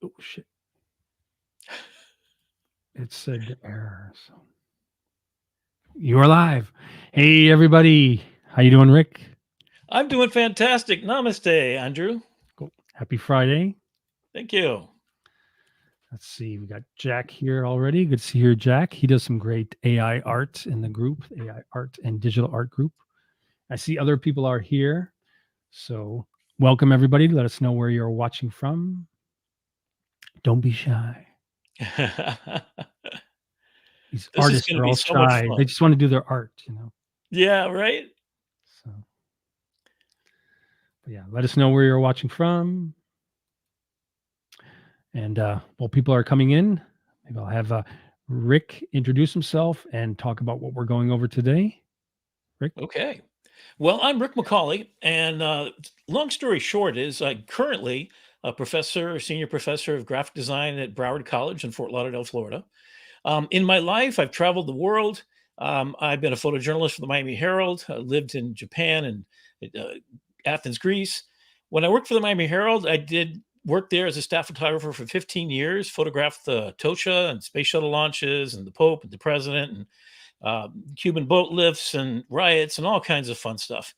Oh shit! It said error. So you are live. Hey everybody, how you doing, Rick? I'm doing fantastic. Namaste, Andrew. Cool. Happy Friday. Thank you. Let's see. We got Jack here already. Good to see you, Jack. He does some great AI art in the group, AI art and digital art group. I see other people are here. So welcome everybody. Let us know where you're watching from. Don't be shy. These This is artists going to are be all so much shy. fun. They just want to do their art. Yeah, right? So, but yeah, let us know where you're watching from. And while people are coming in, maybe I'll have Rick introduce himself and talk about what we're going over today. Rick? Okay. Well, I'm Rick McCawley, and long story short is I'm currently a professor, senior professor of graphic design at Broward College in Fort Lauderdale, Florida. In my life, I've traveled the world. I've been a photojournalist for the Miami Herald, lived in Japan and uh, Athens, Greece. When I worked for the Miami Herald, I did work there as a staff photographer for 15 years, photographed the Tosha and space shuttle launches and the Pope and the president and Cuban boat lifts and riots and all kinds of fun stuff.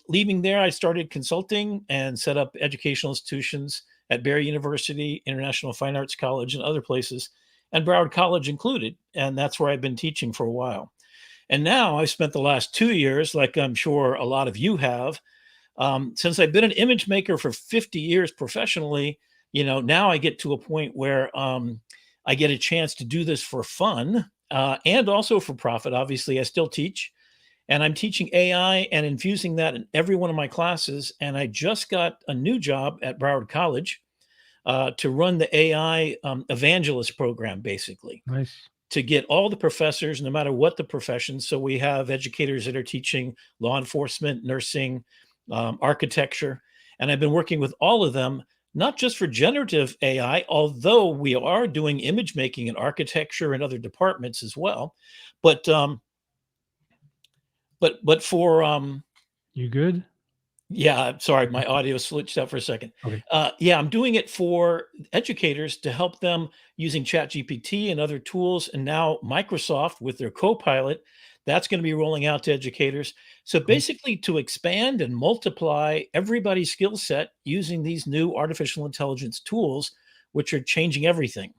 Leaving there, I started consulting and set up educational institutions at Barry University, International Fine Arts College, and other places, and Broward College included. And that's where I've been teaching for a while. And now I've spent the last 2 years, like I'm sure a lot of you have, since I've been an image maker for 50 years professionally. Now I get to a point where I get a chance to do this for fun and also for profit. Obviously, I still teach, and I'm teaching AI and infusing that in every one of my classes. And I just got a new job at Broward College to run the AI evangelist program, basically, Nice. to get all the professors, no matter what the profession. So we have educators that are teaching law enforcement, nursing, architecture. And I've been working with all of them, not just for generative AI, although we are doing image making in architecture and other departments as well. But for You good? yeah, sorry, my audio switched out for a second. Okay. Yeah, I'm doing it for educators to help them using ChatGPT and other tools, and now Microsoft with their Copilot, that's going to be rolling out to educators. So Cool. basically, to expand and multiply everybody's skill set using these new artificial intelligence tools, which are changing everything.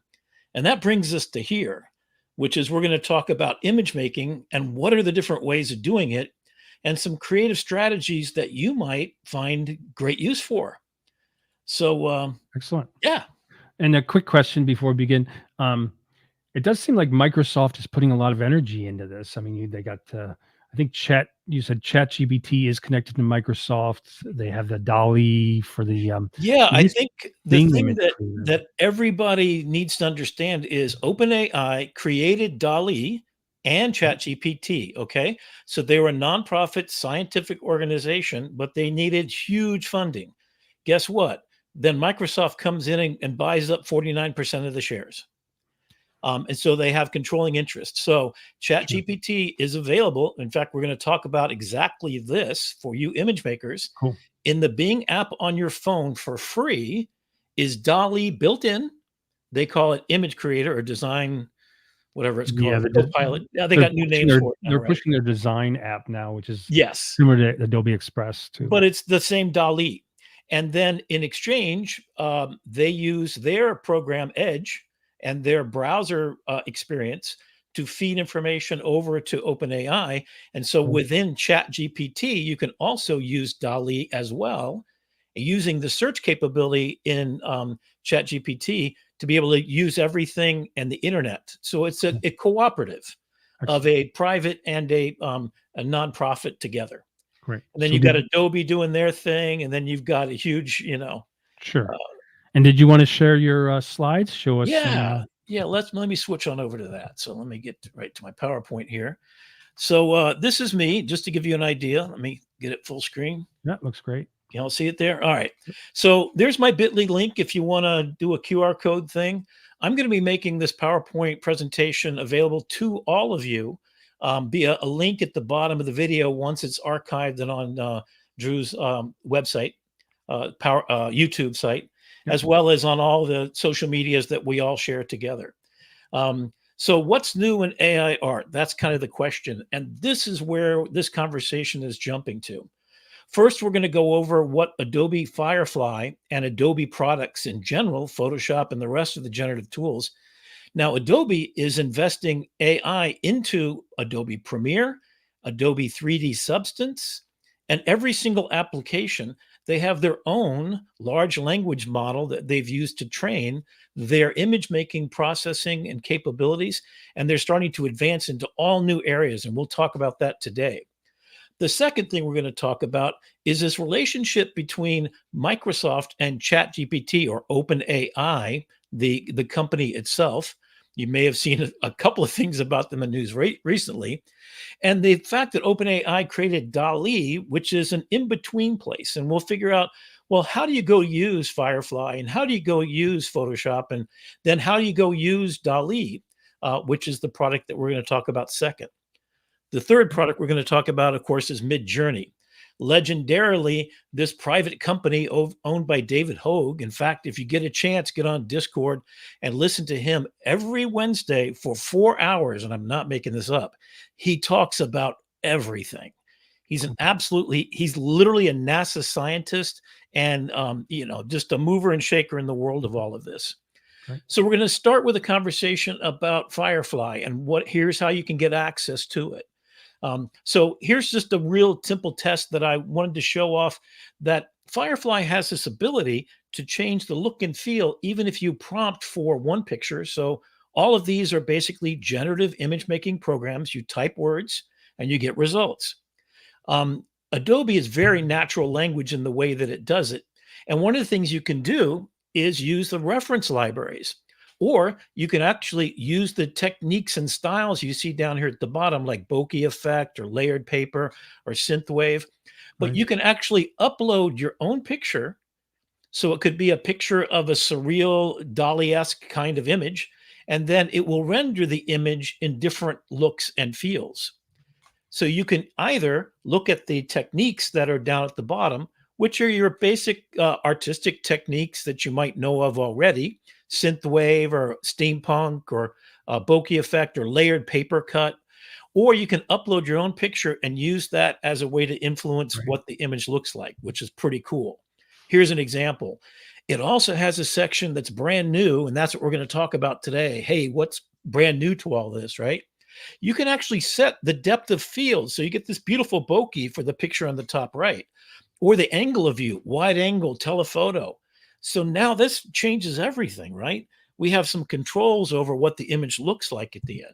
And that brings us to here, which is we're going to talk about image making and what are the different ways of doing it and some creative strategies that you might find great use for. So, Excellent. yeah, And a quick question before we begin. It does seem like Microsoft is putting a lot of energy into this. I mean, they got, I think you said ChatGPT is connected to Microsoft. They have the DALL-E for the yeah. I nice think the Bing thing image that creator. that everybody needs to understand is OpenAI created DALL-E and ChatGPT. Okay, so they were a nonprofit scientific organization, but they needed huge funding. Guess what? Then Microsoft comes in and buys up 49% of the shares. And so they have controlling interest. So Sure. ChatGPT is available. In fact, we're going to talk about exactly this for you image makers. Cool. In the Bing app on your phone for free is DALL-E built in. They call it Image Creator or Design, whatever it's Yeah, called, Copilot. Yeah, they got new names for it now, they're right? pushing their design app now, which is Yes, similar to Adobe Express too. but it's the same DALL-E. And then in exchange, they use their program Edge and their browser experience to feed information over to OpenAI. And so Cool. within ChatGPT, you can also use DALL-E as well, using the search capability in ChatGPT to be able to use everything and the internet. So it's Cool. a cooperative of Excellent. a private and a nonprofit together. Great. And then So you've got did Adobe doing their thing, and then you've got a huge, sure. uh, And did you want to share your slides? Show us some. yeah, yeah. Let me switch on over to that. So let me get right to my PowerPoint here. So this is me, just to give you an idea. Let me get it full screen. Yeah, looks great. Y'all see it there? All right. So there's my Bitly link if you want to do a QR code thing. I'm going to be making this PowerPoint presentation available to all of you via a link at the bottom of the video once it's archived and on Drew's website, YouTube site. as well as on all the social medias that we all share together. So what's new in AI art? That's kind of the question. And this is where this conversation is jumping to. First, we're going to go over what Adobe Firefly and Adobe products in general, Photoshop and the rest of the generative tools. Now, Adobe is investing AI into Adobe Premiere, Adobe 3D Substance, and every single application. They have their own large language model that they've used to train their image making processing and capabilities. And they're starting to advance into all new areas. And we'll talk about that today. The second thing we're going to talk about is this relationship between Microsoft and ChatGPT, or OpenAI, the company itself. You may have seen a couple of things about them in the news recently. And the fact that OpenAI created DALL-E, which is an in-between place. And we'll figure out, well, how do you go use Firefly, and how do you go use Photoshop, and then how do you go use DALL-E, which is the product that we're going to talk about second. The third product we're going to talk about, of course, is Midjourney. Legendarily, this private company owned by David Hogue. In fact, if you get a chance, get on Discord and listen to him every Wednesday for 4 hours. And I'm not making this up. He talks about everything. He's he's literally a NASA scientist and, just a mover and shaker in the world of all of this. Right. So we're going to start with a conversation about Firefly and here's how you can get access to it. So here's just a real simple test that I wanted to show off, that Firefly has this ability to change the look and feel, even if you prompt for one picture. So all of these are basically generative image making programs. You type words and you get results. Adobe is very natural language in the way that it does it. And one of the things you can do is use the reference libraries. Or you can actually use the techniques and styles you see down here at the bottom, like bokeh effect or layered paper or synthwave. But you can actually upload your own picture. So it could be a picture of a surreal DALL-E-esque kind of image, and then it will render the image in different looks and feels. So you can either look at the techniques that are down at the bottom, which are your basic artistic techniques that you might know of already, synthwave or steampunk or bokeh effect or layered paper cut, or you can upload your own picture and use that as a way to influence what the image looks like, which is pretty cool. Here's an example. It also has a section that's brand new, and that's what we're going to talk about today. Hey, what's brand new to all this, right? You can actually set the depth of field. So you get this beautiful bokeh for the picture on the top right, or the angle of view, wide angle, telephoto. So now this changes everything, right? We have some controls over what the image looks like at the end.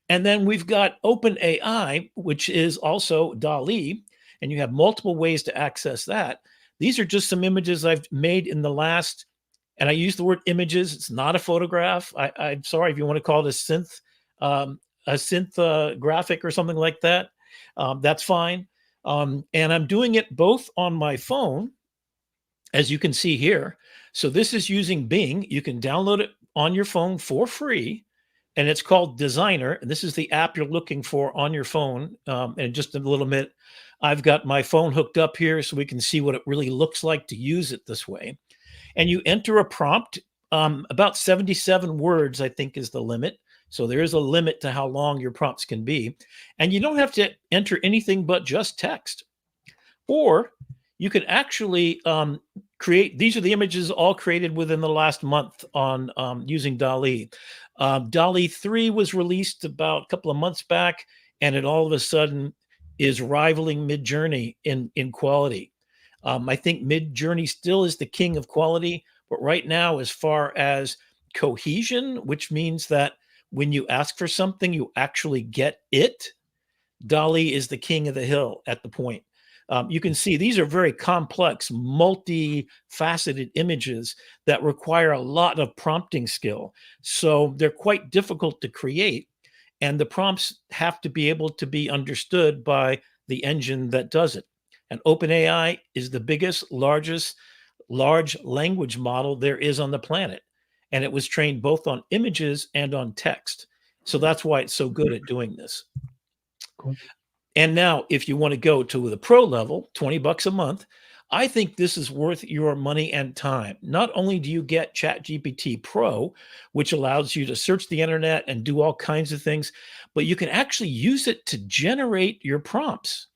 And then we've got OpenAI, which is also DALL-E, and you have multiple ways to access that. These are just some images I've made in the last, and I use the word images. It's not a photograph. I'm sorry if you want to call it a synth graphic or something like that. That's fine. And I'm doing it both on my phone, as you can see here. So this is using Bing. You can download it on your phone for free, and it's called Designer. And this is the app you're looking for on your phone. And just a little bit, I've got my phone hooked up here so we can see what it really looks like to use it this way. And you enter a prompt, about 77 words, I think, is the limit. So there is a limit to how long your prompts can be. And you don't have to enter anything but just text. Or you can actually create, these are the images all created within the last month on using DALL-E. DALL-E 3 was released about a couple of months back, and it all of a sudden is rivaling Midjourney in quality. I think Midjourney still is the king of quality, but right now, as far as cohesion, which means that when you ask for something, you actually get it, DALL-E is the king of the hill at the point. You can see these are very complex, multi-faceted images that require a lot of prompting skill. So they're quite difficult to create. And the prompts have to be able to be understood by the engine that does it. And OpenAI is the biggest, largest large language model there is on the planet. And it was trained both on images and on text. So that's why it's so good at doing this. Cool. And now, if you want to go to the pro level, $20 a month, I think this is worth your money and time. Not only do you get ChatGPT Pro, which allows you to search the internet and do all kinds of things, but you can actually use it to generate your prompts.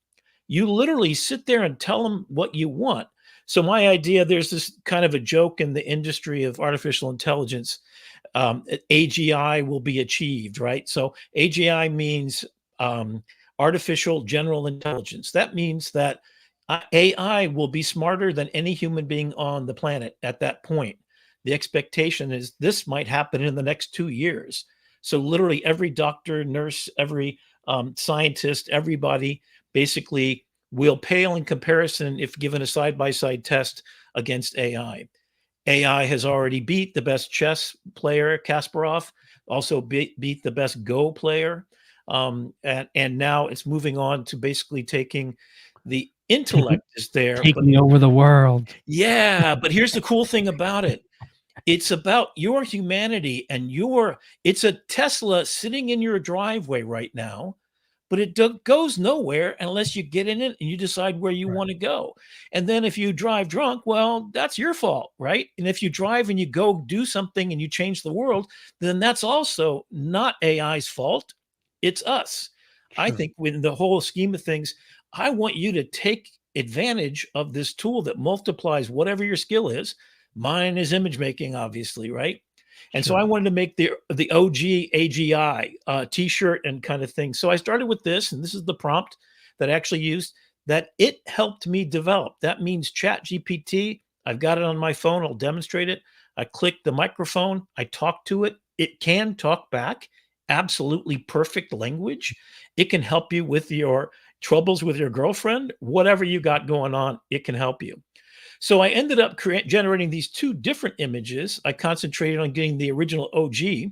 You literally sit there and tell them what you want. So my idea, there's this kind of a joke in the industry of artificial intelligence. AGI will be achieved, right? So AGI means artificial general intelligence. That means that AI will be smarter than any human being on the planet at that point. The expectation is this might happen in the next 2 years. So literally every doctor, nurse, every scientist, everybody basically will pale in comparison if given a side-by-side test against AI. AI has already beat the best chess player, Kasparov, also beat the best Go player. And now it's moving on to basically taking the Taking intellect is there. But taking over the world. yeah, but here's the cool thing about it. It's about your humanity and it's a Tesla sitting in your driveway right now, but it goes nowhere unless you get in it and you decide where you Right. want to go. And then if you drive drunk, well, that's your fault, right? And if you drive and you go do something and you change the world, then that's also not AI's fault. It's us. I Sure. think in the whole scheme of things, I want you to take advantage of this tool that multiplies whatever your skill is. Mine is image making, obviously, right? And so I Sure. wanted to make the OG AGI t-shirt and kind of thing. So I started with this, and this is the prompt that I actually used that it helped me develop. That means Chat GPT. I've got it on my phone. I'll demonstrate it. I click the microphone. I talk to it. It can talk back. Absolutely perfect language. It can help you with your troubles with your girlfriend, whatever you got going on, it can help you. So I ended up generating these two different images. I concentrated on getting the original OG,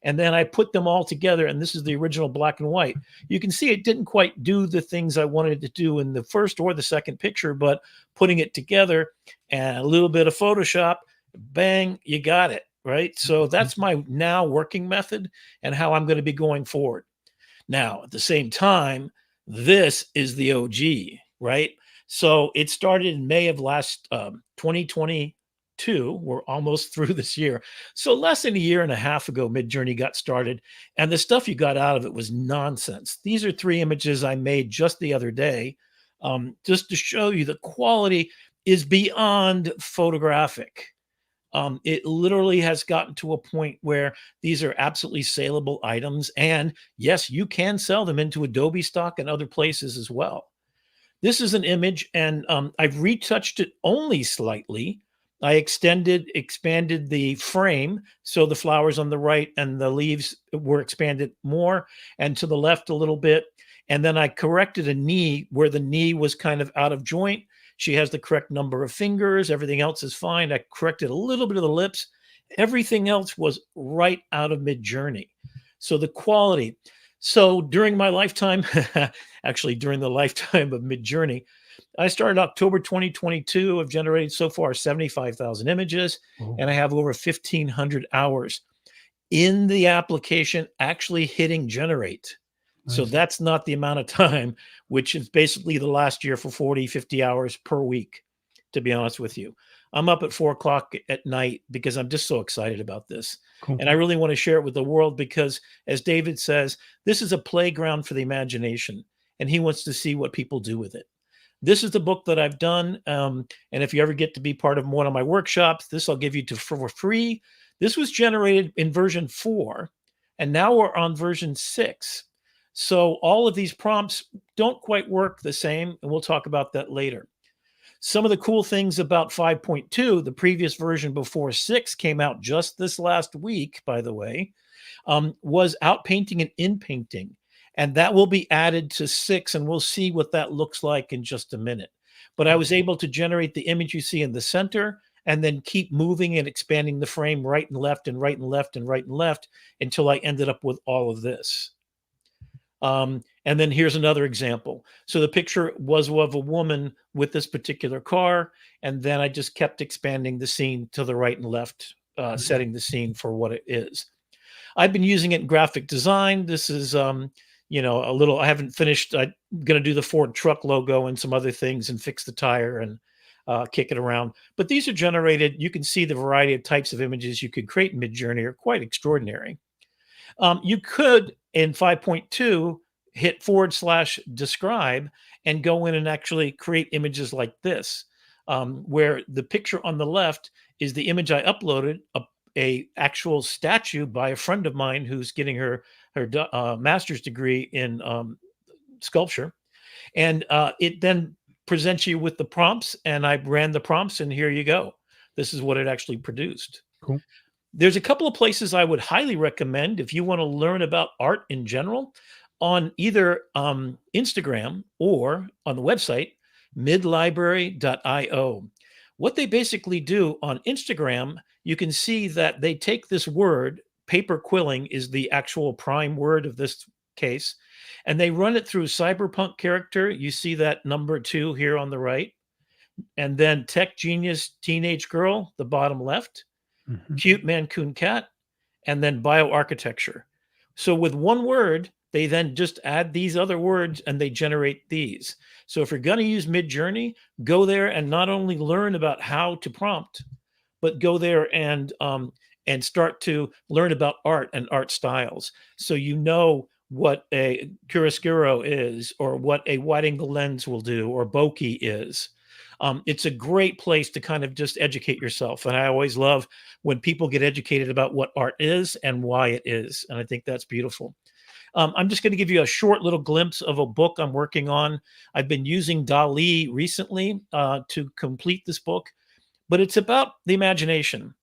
and then I put them all together. And this is the original black and white. You can see it didn't quite do the things I wanted to do in the first or the second picture, but putting it together and a little bit of Photoshop, bang, you got it. Right. So that's Mhm. my now working method and how I'm going to be going forward. Now, at the same time, this is the OG, right? So it started in May of last 2022. We're almost through this year. So less than a year and a half ago, Midjourney got started, and the stuff you got out of it was nonsense. These are 3 images I made just the other day, just to show you the quality is beyond photographic. It literally has gotten to a point where these are absolutely saleable items. And yes, you can sell them into Adobe stock and other places as well. This is an image, and I've retouched it only slightly. I expanded the frame so the flowers on the right and the leaves were expanded more, and to the left a little bit. And then I corrected a knee where the knee was kind of out of joint. She has the correct number of fingers. Everything else is fine. I corrected a little bit of the lips. Everything else was right out of Midjourney. So the quality. So during my lifetime, actually during the lifetime of Midjourney, I started October 2022. I've generated so far 75,000 images, and I Oh, have over 1,500 hours in the application actually hitting generate. So nice. that's not the amount of time, which is basically the last year for 40, 50 hours per week, to be honest with you. I'm up at 4 o'clock at night because I'm just so excited about this. Cool. And I really want to share it with the world because, as David says, this is a playground for the imagination, and he wants to see what people do with it. This is the book that I've done. And if you ever get to be part of one of my workshops, this I'll give you for free. This was generated in version 4, and now we're on version 6. So all of these prompts don't quite work the same, and we'll talk about that later. Some of the cool things about 5.2, the previous version before 6 came out just this last week, by the way, was outpainting and inpainting. And that will be added to 6, and we'll see what that looks like in just a minute. But I was Cool. able to generate the image you see in the center and then keep moving and expanding the frame right and left and right and left and right and left until I ended up with all of this. And then here's another example. So the picture was of a woman with this particular car, and then I just kept expanding the scene to the right and left, Nice. setting the scene for what it is. I've been using it in graphic design. This is, a little. I haven't finished. I'm gonna do the Ford truck logo and some other things and fix the tire. And kick it around. But these are generated. You can see the variety of types of images you could create in Midjourney are quite extraordinary. You could, in 5.2, hit /describe and go in and actually create images like this, where the picture on the left is the image I uploaded, a actual statue by a friend of mine who's getting her master's degree in sculpture, and it then presents you with the prompts, and I ran the prompts, and here you go. This is what it actually produced. Cool. There's a couple of places I would highly recommend if you want to learn about art in general, on either Instagram or on the website midlibrary.io. What they basically do on Instagram, you can see that they take this word, paper quilling is the actual prime word of this case, and they run it through cyberpunk character. You see that number 2 here on the right, and then tech genius teenage girl, the bottom left, Mhm. cute Mancoon cat, and then bioarchitecture. So with one word, they then just add these other words and they generate these. So if you're going to use Midjourney, go there and not only learn about how to prompt, but go there and start to learn about art and art styles. So you know what a chiaroscuro is, or what a wide angle lens will do, or bokeh is. It's a great place to kind of just educate yourself. And I always love when people get educated about what art is and why it is. And I think that's beautiful. I'm just going to give you a short little glimpse of a book I'm working on. I've been using DALL-E recently to complete this book, but it's about the imagination.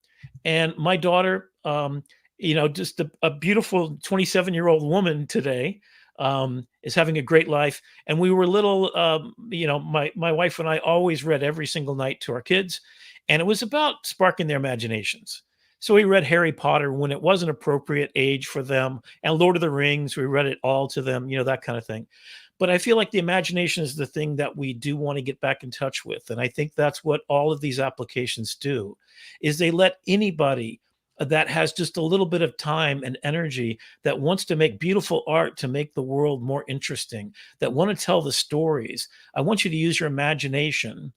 And my daughter, just a beautiful 27-year-old woman today, is having a great life. And we were little, my wife and I always read every single night to our kids, and it was about sparking their imaginations. So we read Harry Potter when it was an appropriate age for them, and Lord of the Rings, we read it all to them, that kind of thing. But I feel like the imagination is the thing that we do want to get back in touch with. And I think that's what all of these applications do, is they let anybody that has just a little bit of time and energy, that wants to make beautiful art to make the world more interesting, that want to tell the stories. I want you to use your imagination.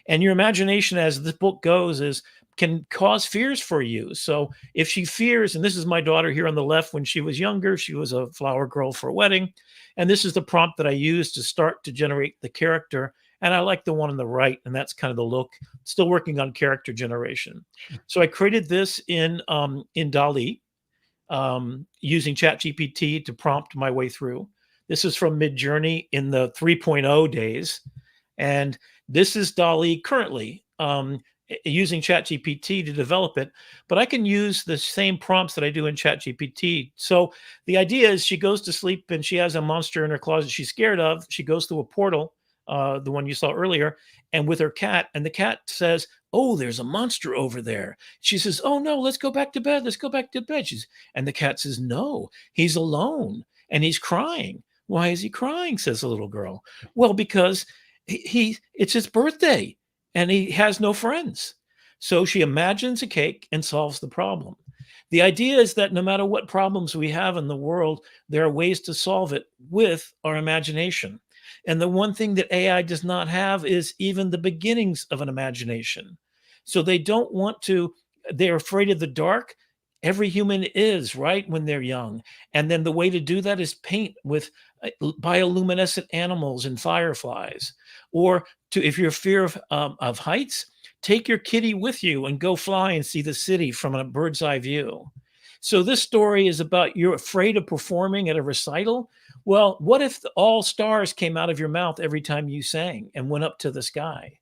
And your imagination, as this book goes, can cause fears for you. So if she fears, and this is my daughter here on the left, when she was younger, she was a flower girl for a wedding. And this is the prompt that I used to start to generate the character. And I like the one on the right, and that's kind of the look. Still working on character generation. Sure. So I created this in DALL-E, using ChatGPT to prompt my way through. This is from Midjourney in the 3.0 days. And this is DALL-E currently, using ChatGPT to develop it, but I can use the same prompts that I do in ChatGPT. So the idea is, she goes to sleep and she has a monster in her closet she's scared of. She goes through a portal, the one you saw earlier, and with her cat, and the cat says, "Oh, there's a monster over there." She says, "Oh no, let's go back to bed. Let's go back to bed." And the cat says, "No, he's alone and he's crying." "Why is he crying?" says the little girl. "Well, because it's his birthday and he has no friends." So she imagines a cake and solves the problem. The idea is that no matter what problems we have in the world, there are ways to solve it with our imagination. And the one thing that AI does not have is even the beginnings of an imagination. So they don't want to, they're afraid of the dark. Every human is, right, when they're young. And then the way to do that is paint with bioluminescent animals and fireflies. Or if you're fear of heights, take your kitty with you and go fly and see the city from a bird's eye view. So this story is about, you're afraid of performing at a recital. Well, what if all stars came out of your mouth every time you sang and went up to the sky?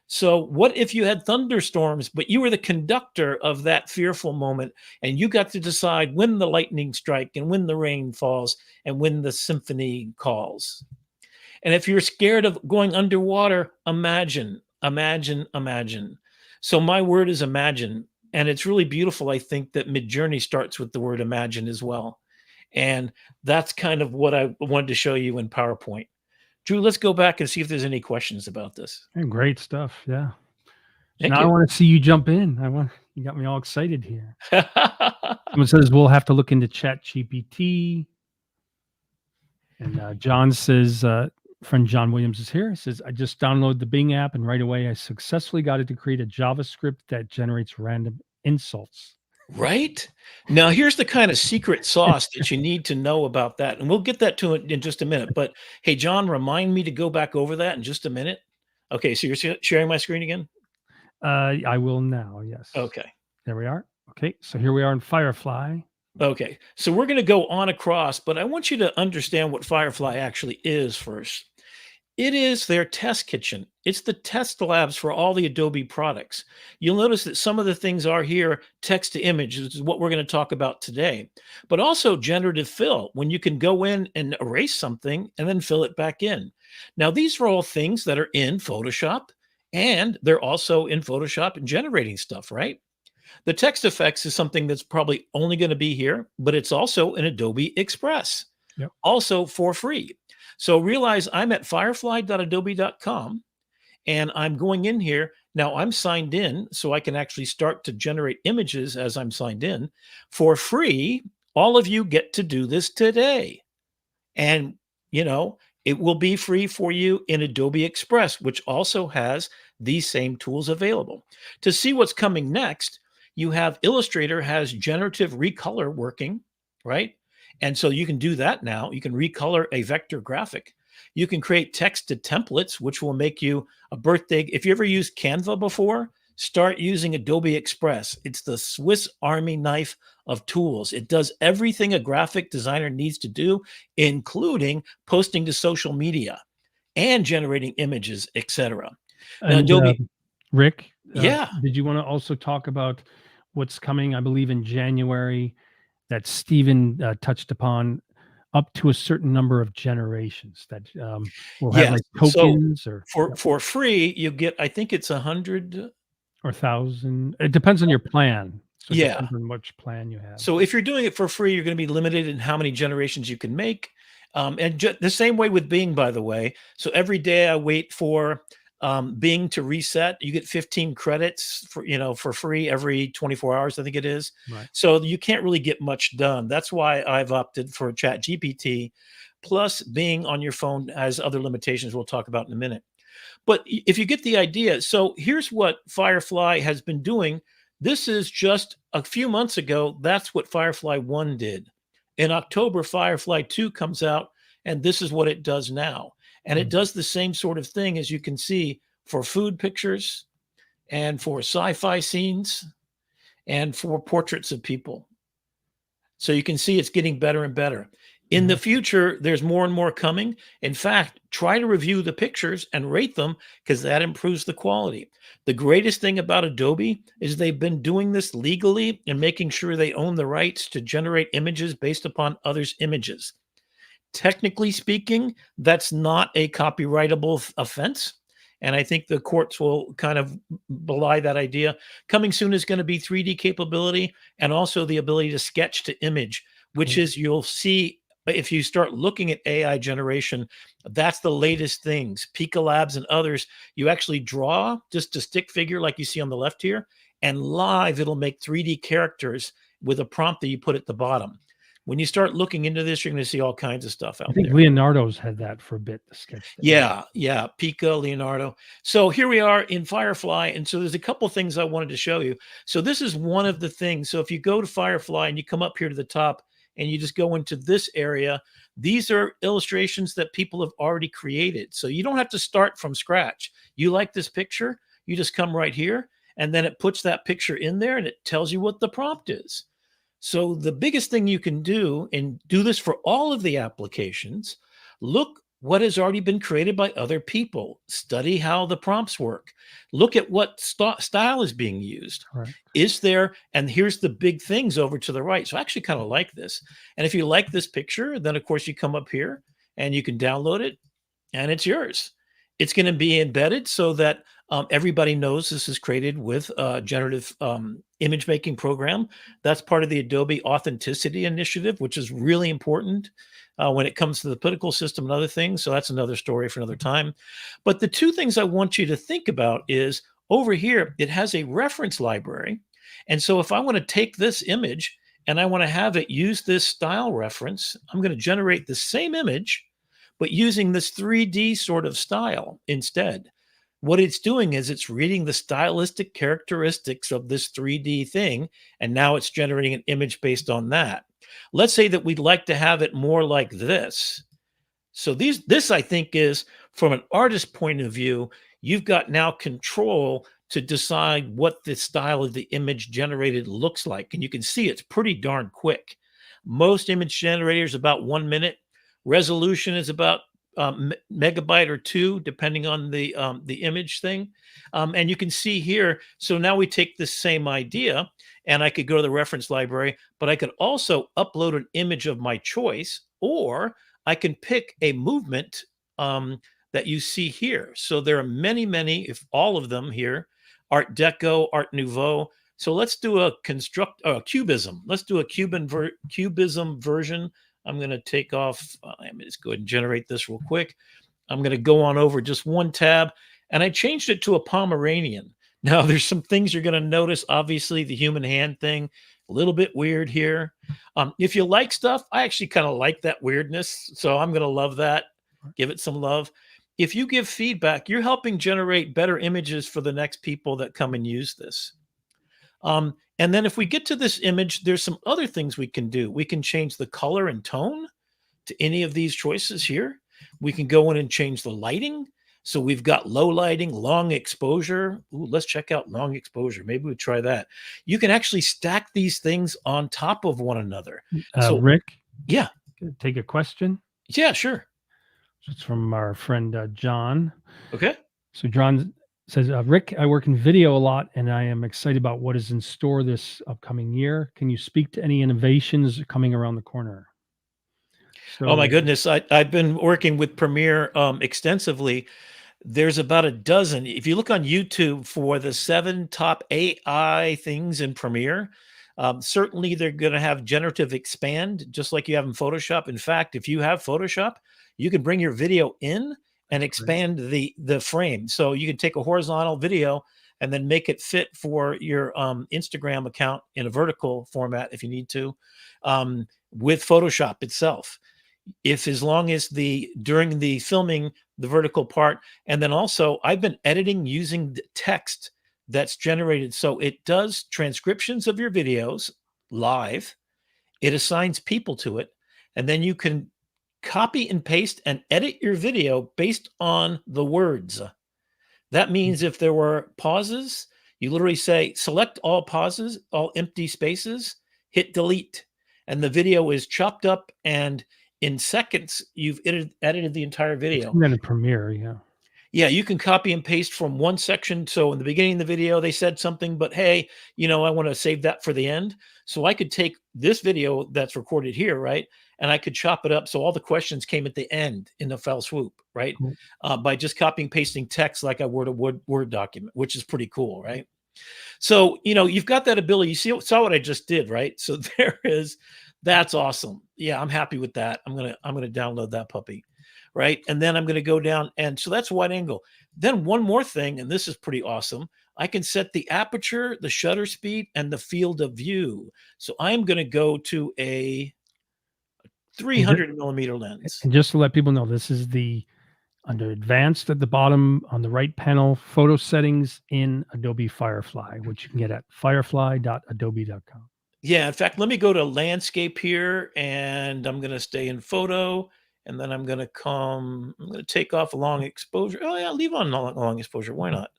So what if you had thunderstorms, but you were the conductor of that fearful moment, and you got to decide when the lightning strike and when the rain falls and when the symphony calls? And if you're scared of going underwater, imagine, imagine, imagine. So my word is imagine. And it's really beautiful. I think that Midjourney starts with the word imagine as well. And that's kind of what I wanted to show you in PowerPoint. Drew, let's go back and see if there's any questions about this. And great stuff. Yeah. So Thank now I you. want to see you jump in. You got me all excited here. Someone says we'll have to look into ChatGPT. And John says friend John Williams is here. He says, I just downloaded the Bing app and right away I successfully got it to create a JavaScript that generates random insults. Right? Now, here's the kind of secret sauce that you need to know about that, and we'll get that to it in just a minute. But hey, John, remind me to go back over that in just a minute. Okay, so you're sharing my screen again? I will now. Yes. Okay. There we are. Okay. So here we are in Firefly. Okay. So we're going to go on across, but I want you to understand what Firefly actually is first. It is their test kitchen. It's the test labs for all the Adobe products. You'll notice that some of the things are here text to image, which is what we're going to talk about today, but also generative fill, when you can go in and erase something and then fill it back in. Now, these are all things that are in Photoshop, and they're also in Photoshop and generating stuff, right? The text effects is something that's probably only going to be here, but it's also in Adobe Express, Yep. also for free. So realize I'm at firefly.adobe.com and I'm going in here. Now I'm signed in, so I can actually start to generate images as I'm signed in for free. All of you get to do this today. And, it will be free for you in Adobe Express, which also has these same tools available. To see what's coming next, you have Illustrator has generative recolor working, right? And so you can do that now. You can recolor a vector graphic. You can create text to templates, which will make you a birthday. If you ever used Canva before, start using Adobe Express. It's the Swiss Army knife of tools. It does everything a graphic designer needs to do, including posting to social media and generating images, etc. Now, And Adobe, Rick, yeah, did you want to also talk about what's coming, I believe, in January that Stephen touched upon, up to a certain number of generations that will have yes. like So tokens or for free, you get, I think it's 100. or 1,000. It depends on your plan. So it Yeah. depends on which plan you have. So if you're doing it for free, you're going to be limited in how many generations you can make. And the same way with Bing, by the way. So every day I wait for Bing to reset. You get 15 credits for free every 24 hours, I think it is. Right. So you can't really get much done. That's why I've opted for ChatGPT. Plus, Bing on your phone has other limitations we'll talk about in a minute. But if you get the idea, so here's what Firefly has been doing. This is just a few months ago. That's what Firefly 1 did. In October, Firefly 2 comes out, and this is what it does now. And it does the same sort of thing, as you can see, for food pictures and for sci-fi scenes and for portraits of people. So you can see it's getting better and better. In the future, there's more and more coming. In fact, try to review the pictures and rate them, because that improves the quality. The greatest thing about Adobe is they've been doing this legally and making sure they own the rights to generate images based upon others' images. Technically speaking, that's not a copyrightable offense. And I think the courts will kind of belie that idea. Coming soon is going to be 3D capability and also the ability to sketch to image, which is, you'll see if you start looking at AI generation, that's the latest things. Pika Labs and others, you actually draw just a stick figure like you see on the left here, and live it'll make 3D characters with a prompt that you put at the bottom. When you start looking into this, you're going to see all kinds of stuff I out think there. Leonardo's had that for a bit, the sketch. Yeah, Pika, Leonardo. So here we are in Firefly, and so there's a couple things I wanted to show you. So this is one of the things. So if you go to Firefly and you come up here to the top and you just go into this area, these are illustrations that people have already created. So you don't have to start from scratch. You like this picture, you just come right here, and then it puts that picture in there and it tells you what the prompt is. So the biggest thing you can do, and do this for all of the applications, look what has already been created by other people. Study how the prompts work. Look at what style is being used. Correct. Is there, and here's the big things over to the right. So I actually kind of like this. And if you like this picture, then of course you come up here and you can download it and it's yours. It's going to be embedded so that everybody knows this is created with a generative image making program. That's part of the Adobe Authenticity Initiative, which is really important when it comes to the political system and other things. So that's another story for another time. But the two things I want you to think about is, over here, it has a reference library. And so if I want to take this image and I want to have it use this style reference, I'm going to generate the same image, but using this 3D sort of style instead. What it's doing is it's reading the stylistic characteristics of this 3D thing, and now it's generating an image based on that. Let's say that we'd like to have it more like this. So this I think is from an artist point of view, you've got now control to decide what the style of the image generated looks like. And you can see it's pretty darn quick. Most image generators about 1 minute. Resolution is about megabyte or two, depending on the image thing. And you can see here. So now we take this same idea, and I could go to the reference library, but I could also upload an image of my choice, or I can pick a movement that you see here. So there are many, many, if all of them here, Art Deco, Art Nouveau. So let's do a cubism. Let's do a cubism version. I'm going to take off. Let me just go ahead and generate this real quick. I'm going to go on over just one tab, and I changed it to a Pomeranian. Now, there's some things you're going to notice. Obviously, the human hand thing, a little bit weird here. If you like stuff, I actually kind of like that weirdness. So I'm going to love that. Give it some love. If you give feedback, you're helping generate better images for the next people that come and use this. And then if we get to this image, there's some other things we can do. We can change the color and tone to any of these choices here. We can go in and change the lighting. So we've got low lighting, long exposure. Ooh, let's check out long exposure. Maybe we try that. You can actually stack these things on top of one another. So Rick, yeah, take a question. yeah, sure. It's from our friend John. Okay. So John says, Rick, I work in video a lot, and I am excited about what is in store this upcoming year. Can you speak to any innovations coming around the corner? Oh my So goodness, I've been working with Premiere extensively. There's about a dozen. If you look on YouTube for the 7 top AI things in Premiere, certainly they're going to have generative expand, just like you have in Photoshop. In fact, if you have Photoshop, you can bring your video in and expand the frame. So you can take a horizontal video and then make it fit for your Instagram account in a vertical format if you need to, with Photoshop itself. If as long as during the filming, the vertical part, and then also I've been editing using the text that's generated. So it does transcriptions of your videos live, it assigns people to it, and then you can copy and paste and edit your video based on the words. That means if there were pauses, you literally say, select all pauses, all empty spaces, hit delete, and the video is chopped up, and in seconds, you've edited the entire video. I've seen that in Premiere, yeah. Yeah, you can copy and paste from one section. So in the beginning of the video, they said something, but hey, I want to save that for the end. So I could take this video that's recorded here, right? And I could chop it up. So all the questions came at the end in a fell swoop, right? Cool. By just copying, pasting text like I would a Word document, which is pretty cool, right? So, you've got that ability. You saw what I just did, right? So that's awesome. Yeah, I'm happy with that. I'm going to download that puppy. Right. And then I'm going to go down. And so that's wide angle. Then one more thing, and this is pretty awesome. I can set the aperture, the shutter speed, and the field of view. So I'm going to go to a 300 millimeter lens. And just to let people know, this is under advanced at the bottom on the right panel, photo settings in Adobe Firefly, which you can get at firefly.adobe.com. Yeah. In fact, let me go to landscape here, and I'm going to stay in photo. And then I'm going to take off a long exposure. Oh yeah, leave on long exposure. Why not?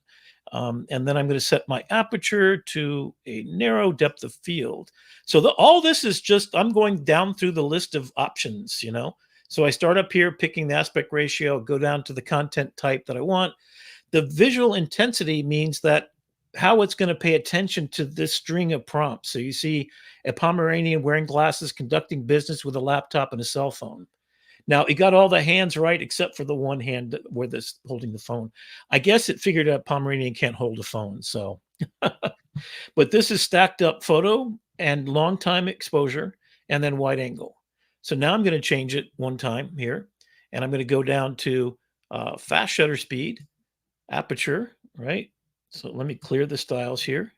And then I'm going to set my aperture to a narrow depth of field. So all this is just, I'm going down through the list of options, So I start up here, picking the aspect ratio, go down to the content type that I want. The visual intensity means that how it's going to pay attention to this string of prompts. So you see a Pomeranian wearing glasses, conducting business with a laptop and a cell phone. Now, it got all the hands right except for the one hand where this holding the phone. I guess it figured out Pomeranian can't hold a phone. So, but this is stacked up photo and long time exposure and then wide angle. So now I'm going to change it one time here, and I'm going to go down to fast shutter speed, aperture, right? So let me clear the styles here.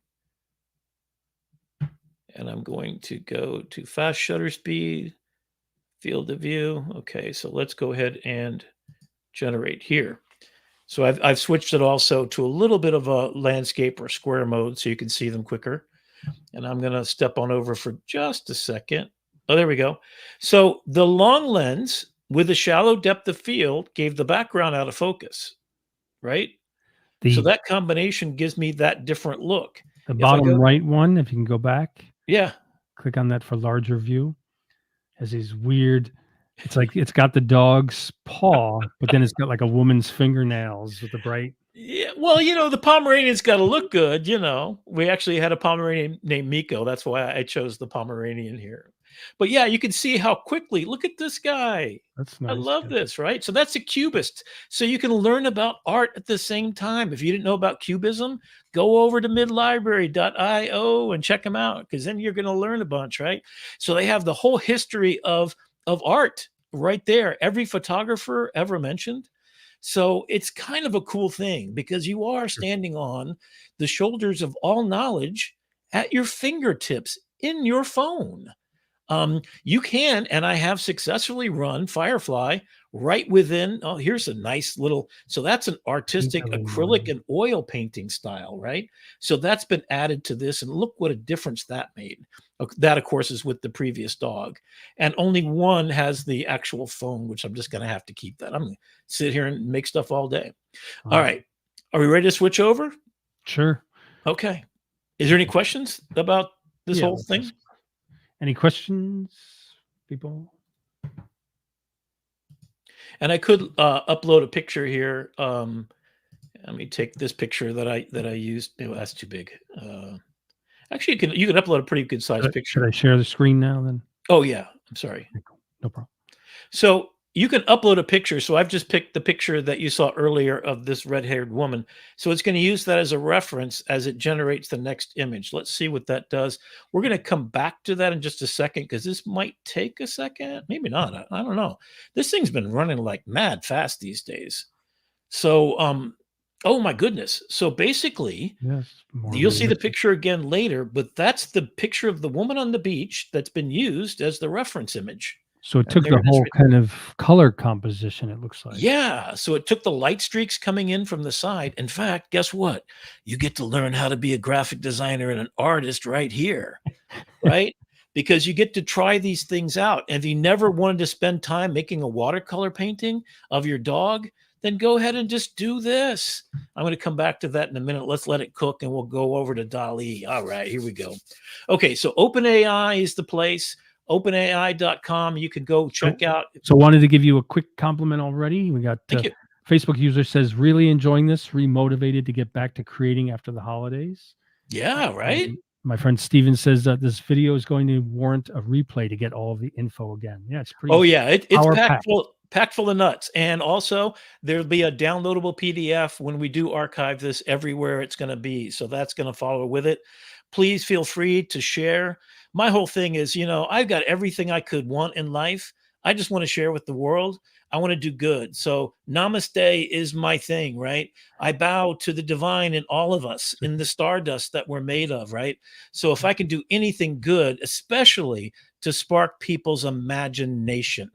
And I'm going to go to fast shutter speed, Field of view. Okay, so let's go ahead and generate here. So I've switched it also to a little bit of a landscape or square mode so you can see them quicker. And I'm going to step on over for just a second. Oh, there we go. So the long lens with a shallow depth of field gave the background out of focus, right? So The that combination gives me that different look. If I bottom go, right one, if you can go back, yeah, click on that for larger view, has these weird, it's like it's got the dog's paw, but then it's got like a woman's fingernails with the bright. yeah, well, the Pomeranian's gotta look good. We actually had a Pomeranian named Miko, that's why I chose the Pomeranian here. But, yeah, you can see how quickly look at this guy. That's I nice. love Yeah. this, right? So that's a cubist. So you can learn about art at the same time. If you didn't know about cubism, go over to midlibrary.io and check them out, because then you're gonna learn a bunch, right? So they have the whole history of art right there, every photographer ever mentioned. So it's kind of a cool thing because you are Sure. standing on the shoulders of all knowledge at your fingertips in your phone. You can, and I have successfully run Firefly right within. Oh, here's a nice little. So that's an Paint artistic by acrylic line. and oil painting style, right? So that's been added to this, and look what a difference that made. That, of course, is with the previous dog, and only one has the actual phone, which I'm just going to have to keep that. I'm going to sit here and make stuff all day. All Wow. right, are we ready to switch over? Sure. Okay. Is there any questions about this Yeah. whole Let's ask. thing? Any questions, people? And I could upload a picture here. Let me take this picture that I used. Oh, that's too big. Actually, you can upload a pretty good sized Should picture. I share the screen now then? Oh yeah, I'm sorry. Okay, cool. No problem. So you can upload a picture. So I've just picked the picture that you saw earlier of this red-haired woman. So it's going to use that as a reference as it generates the next image. Let's see what that does. We're going to come back to that in just a second because this might take a second. Maybe not. I don't know. This thing's been running like mad fast these days. So, oh my goodness. So basically, Yes, more you'll see the realistic. picture again later, but that's the picture of the woman on the beach that's been used as the reference image. So it And took there the it is whole right there. kind of color composition, it looks like. Yeah. So it took the light streaks coming in from the side. In fact, guess what? You get to learn how to be a graphic designer and an artist right here, right? Because you get to try these things out. And if you never wanted to spend time making a watercolor painting of your dog, then go ahead and just do this. I'm going to come back to that in a minute. Let's let it cook and we'll go over to DALL-E. All right, here we go. Okay, so OpenAI is the place. OpenAI.com. You can go So check out. so wanted to give you a quick compliment already. We got Thank you. Facebook user says, "Really enjoying this, remotivated to get back to creating after the holidays." Yeah, right. And my friend Steven says that this video is going to warrant a replay to get all of the info again. Yeah, it's Oh pretty yeah, it's power packed packed. full of nuts. And also there'll be a downloadable PDF when we do archive this everywhere it's going to be. So that's going to follow with it. Please feel free to share. My whole thing is, I've got everything I could want in life. I just want to share with the world. I want to do good. So namaste is my thing, right? I bow to the divine in all of us, in the stardust that we're made of, right? So if I can do anything good, especially to spark people's imagination.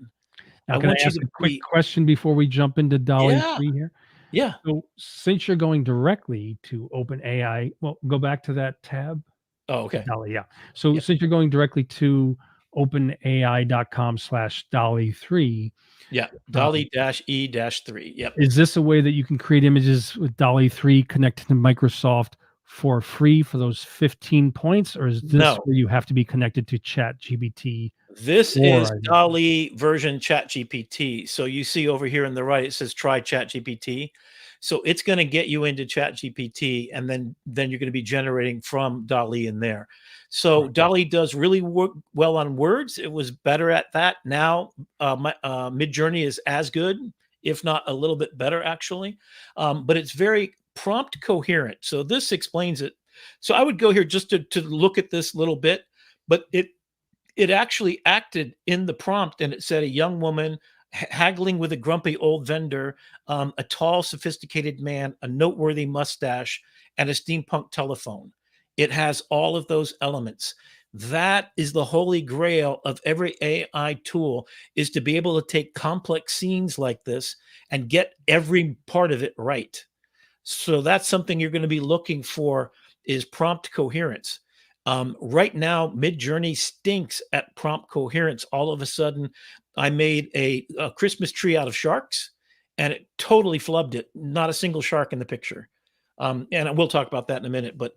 Now, I can I want you ask to a quick be. question before we jump into Dolly Yeah, 3 here? yeah. So since you're going directly to OpenAI, well, go back to that tab. Oh, okay. Dolly, yeah. So Yep, since you're going directly to openai.com/Dolly3, yeah. um, Dolly dash E dash 3. Yep. is this a way that you can create images with Dolly 3 connected to Microsoft for free for those 15 points, or is this No, where you have to be connected to ChatGPT this is or I Dolly version ChatGPT. So you see over here on the right, it says try ChatGPT. So it's going to get you into ChatGPT, and then you're going to be generating from Dolly in there. So right, Dolly does really work well on words. It was better at that. Now, Midjourney is as good, if not a little bit better, actually. But it's very prompt coherent. So this explains it. So I would go here just to look at this little bit, but it actually acted in the prompt and it said a young woman haggling with a grumpy old vendor, a tall, sophisticated man, a noteworthy mustache, and a steampunk telephone. It has all of those elements. That is the holy grail of every AI tool, is to be able to take complex scenes like this and get every part of it right. So that's something you're going to be looking for, is prompt coherence. Right now, Midjourney stinks at prompt coherence. All of a sudden, I made a Christmas tree out of sharks, and it totally flubbed it. Not a single shark in the picture. And we'll talk about that in a minute. But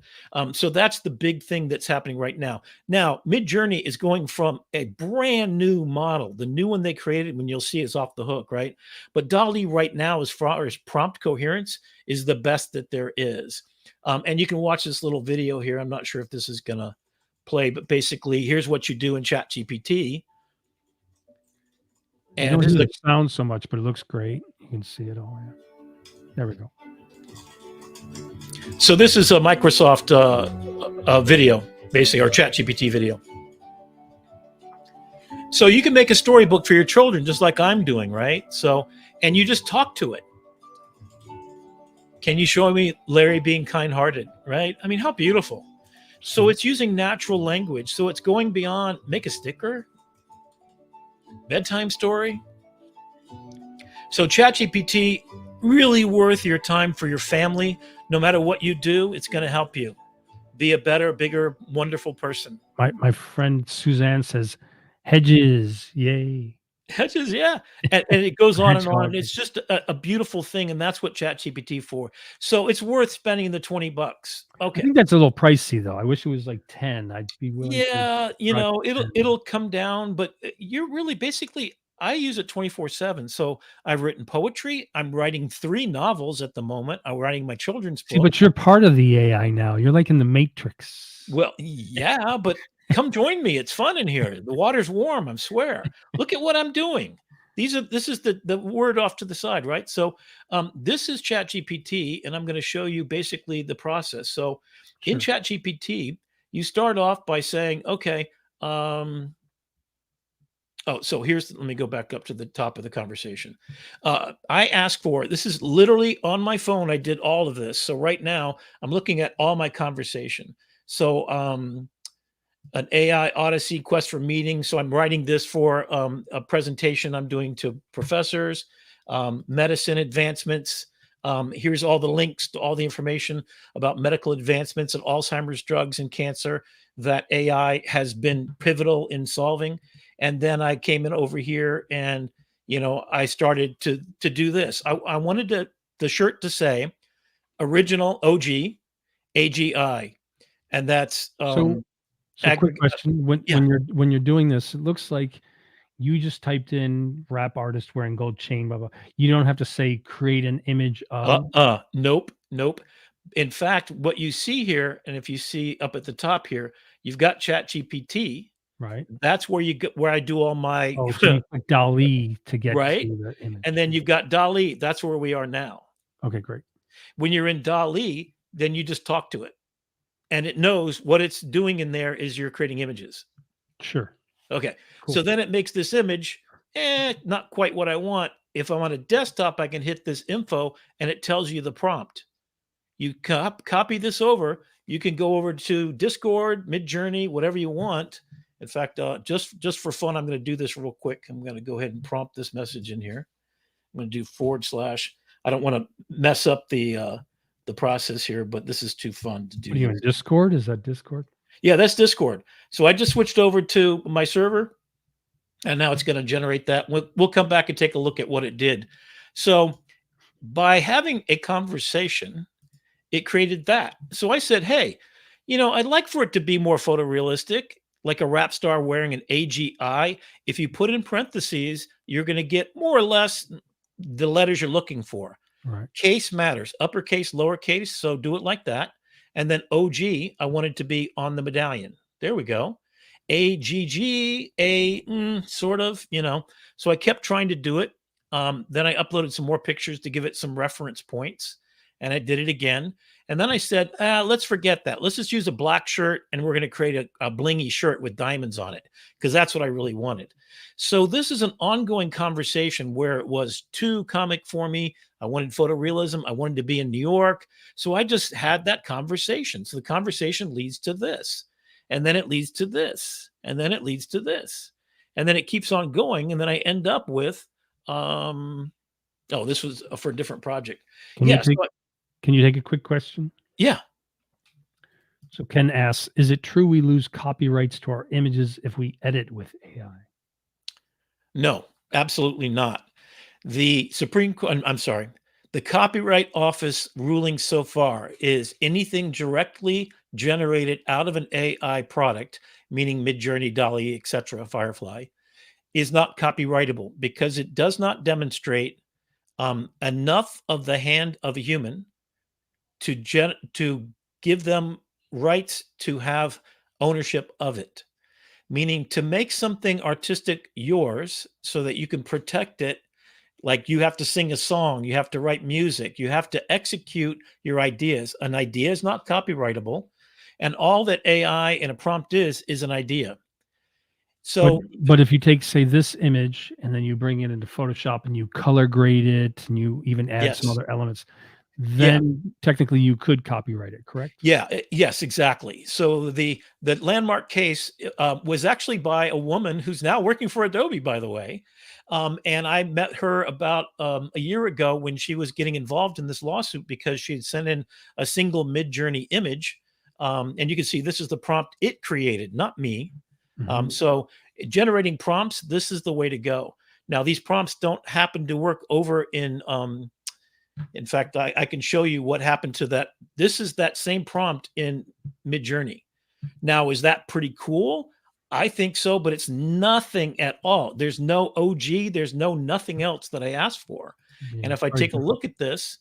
so that's the big thing that's happening right now. Now, Midjourney is going from a brand new model. The new one they created, when you'll see, is off the hook, right? But DALL-E right now, as far as prompt coherence, is the best that there is. And you can watch this little video here. I'm not sure if this is going to play, but basically, here's what you do in ChatGPT. You And don't this hear is the sound so much, but it looks great. You can see it all. Yeah. There we go. so this is a Microsoft video, basically, or ChatGPT video. So you can make a storybook for your children, just like I'm doing, right? So, and you just talk to it. Can you show me Larry being kind-hearted, right? I mean, how beautiful. So it's using natural language. So it's going beyond make a sticker, bedtime story. So ChatGPT, really worth your time for your family. No matter what you do, it's going to help you be a better, bigger, wonderful person. My friend Suzanne says, "Hedges, yay!" Hedges, yeah. And it goes on and on. Hedgehog. It's just a beautiful thing, and that's what ChatGPT for. So it's worth spending the $20. I Okay. think that's a little pricey though. I wish it was like 10. I'd be willing to Yeah, try for it'll 10. it'll come down, but you're really basically, I use it 24/7. So I've written poetry. I'm writing 3 novels at the moment. I'm writing my children's See, book. but you're part of the AI now. You're like in the Matrix. Well, yeah, but come join me. It's fun in here. The water's warm, I swear. Look at what I'm doing. This is the word off to the side, right? So this is ChatGPT, and I'm going to show you basically the process. So in Sure. ChatGPT, you start off by saying, okay, oh, so let me go back up to the top of the conversation. I asked for, this is literally on my phone. I did all of this. So right now I'm looking at all my conversation. So an AI Odyssey quest for meeting. So I'm writing this for a presentation I'm doing to professors, medicine advancements. Here's all the links to all the information about medical advancements and Alzheimer's drugs and cancer that AI has been pivotal in solving. And then I came in over here and I started to do this. I wanted the shirt to say original OG AGI, and that's So quick question. When yeah. when you're doing this, it looks like you just typed in rap artist wearing gold chain, blah blah. You don't have to say create an image of, Nope, nope. In fact, what you see here, and if you see up at the top here, you've got ChatGPT. right? That's where you get where I do all my Oh, so you click DALL-E to get right, to the image. and then you've got DALL-E. That's where we are now. Okay, great. When you're in DALL-E, then you just talk to it, and it knows what it's doing in there is you're creating images. Sure. Okay, Cool. so then it makes this image, not quite what I want. If I'm on a desktop, I can hit this info, and it tells you the prompt. You copy this over. You can go over to Discord, Midjourney, whatever you want. In fact, just for fun, I'm going to do this real quick. I'm going to go ahead and prompt this message in here. I'm going to do / I don't want to mess up the process here, but this is too fun to do. What are you in Discord? Is that Discord? Yeah, that's Discord. So I just switched over to my server, and now it's going to generate that. We'll come back and take a look at what it did. So by having a conversation, it created that. So I said, hey, I'd like for it to be more photorealistic, like a rap star wearing an AGI. If you put in parentheses, you're going to get more or less the letters you're looking for. Right. Case matters, uppercase, lowercase. So do it like that. And then OG, I wanted to be on the medallion. There we go. AGG, sort of, So I kept trying to do it. Then I uploaded some more pictures to give it some reference points. And I did it again. And then I said, let's forget that. Let's just use a black shirt, and we're going to create a blingy shirt with diamonds on it, because that's what I really wanted. So this is an ongoing conversation where it was too comic for me. I wanted photorealism. I wanted to be in New York. So I just had that conversation. So the conversation leads to this. and then it leads to this, and then it leads to this, and then it keeps on going, and then I end up with, um, oh, this was for a different project. Can you Yeah, take can you take a quick question? yeah, So Ken asks, is it true we lose copyrights to our images if we edit with AI? no, absolutely not. The Supreme Court, I'm sorry, the Copyright Office ruling so far is anything directly generated out of an AI product, meaning Midjourney, DALL-E, etc., Firefly, is not copyrightable because it does not demonstrate enough of the hand of a human to give them rights to have ownership of it. Meaning to make something artistic yours so that you can protect it, like you have to sing a song, you have to write music, you have to execute your ideas. An idea is not copyrightable, and all that AI in a prompt is an idea. But So but if you take, say, this image and then you bring it into Photoshop and you color grade it and you even add some yes, other elements, yeah. then technically you could copyright it, correct? Yeah, yes, exactly. So the landmark case was actually by a woman who's now working for Adobe, by the way. And I met her about a year ago when she was getting involved in this lawsuit because she had sent in a single Midjourney image. And you can see this is the prompt it created, not me. Mhm. So generating prompts, this is the way to go. Now, these prompts don't happen to work over in fact, I can show you what happened to that. This is that same prompt in Midjourney. Now, is that pretty cool? I think so, but it's nothing at all. There's no OG, there's no nothing else that I asked for. Yeah, And if it's I very take a different. look at this,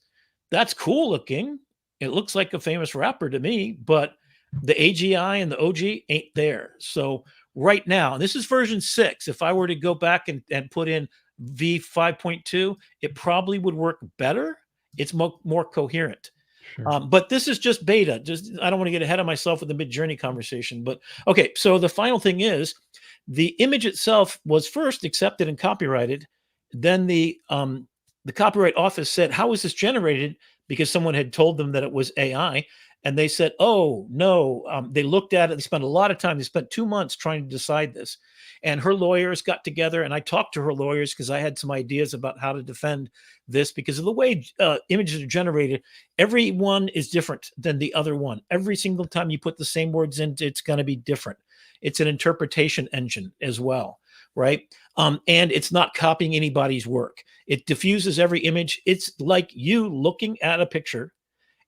that's cool looking. It looks like a famous rapper to me, but the AGI and the OG ain't there. So right now, and this is version 6. If I were to go back and put in V5.2, it probably would work better. It's more coherent. Sure. But this is just beta. Just I don't want to get ahead of myself with the Midjourney conversation. But okay, so the final thing is the image itself was first accepted and copyrighted. Then the Copyright Office said, "How was this generated?" Because someone had told them that it was AI, and they said, "Oh no." They looked at it. They spent a lot of time. They spent 2 months trying to decide this. And her lawyers got together, and I talked to her lawyers because I had some ideas about how to defend this because of the way images are generated. Every one is different than the other one. Every single time you put the same words in, it's going to be different. It's an interpretation engine as well, right? And it's not copying anybody's work. It diffuses every image. It's like you looking at a picture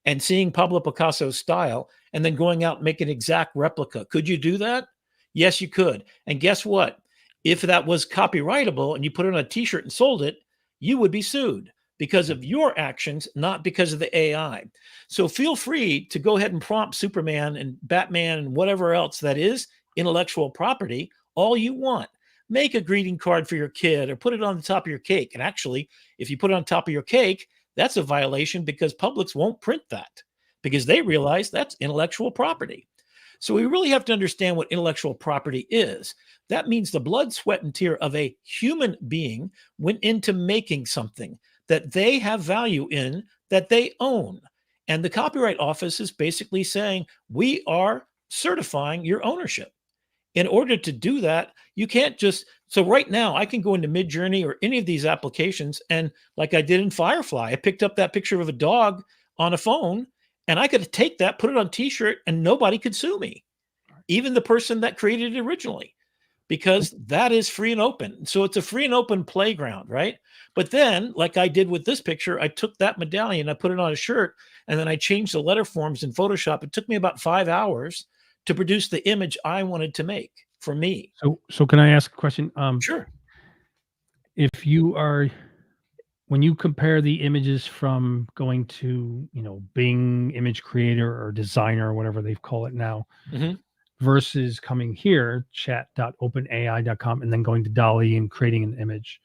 and seeing Pablo Picasso's style and then going out and make an exact replica. Could you do that? Yes, you could. And guess what? If that was copyrightable and you put it on a t-shirt and sold it, you would be sued because of your actions, not because of the AI. So feel free to go ahead and prompt Superman and Batman and whatever else that is intellectual property all you want. Make a greeting card for your kid or put it on the top of your cake. And actually, if you put it on top of your cake, that's a violation because Publix won't print that because they realize that's intellectual property. So we really have to understand what intellectual property is. That means the blood, sweat, and tear of a human being went into making something that they have value in, that they own. And the Copyright Office is basically saying, we are certifying your ownership. In order to do that, you can't just so right now I can go into Midjourney or any of these applications and like I did in Firefly, I picked up that picture of a dog on a phone and I could take that, put it on a t-shirt and nobody could sue me. Even the person that created it originally because that is free and open. So it's a free and open playground, right? But then, like I did with this picture, I took that medallion, I put it on a shirt, and then I changed the letter forms in Photoshop. It took me about 5 hours to produce the image I wanted to make for me. So can I ask a question? Sure. If you are when you compare the images from going to, Bing image creator or designer or whatever they call it now, Mhm. versus coming here, chat.openai.com, and then going to Dolly and creating an image.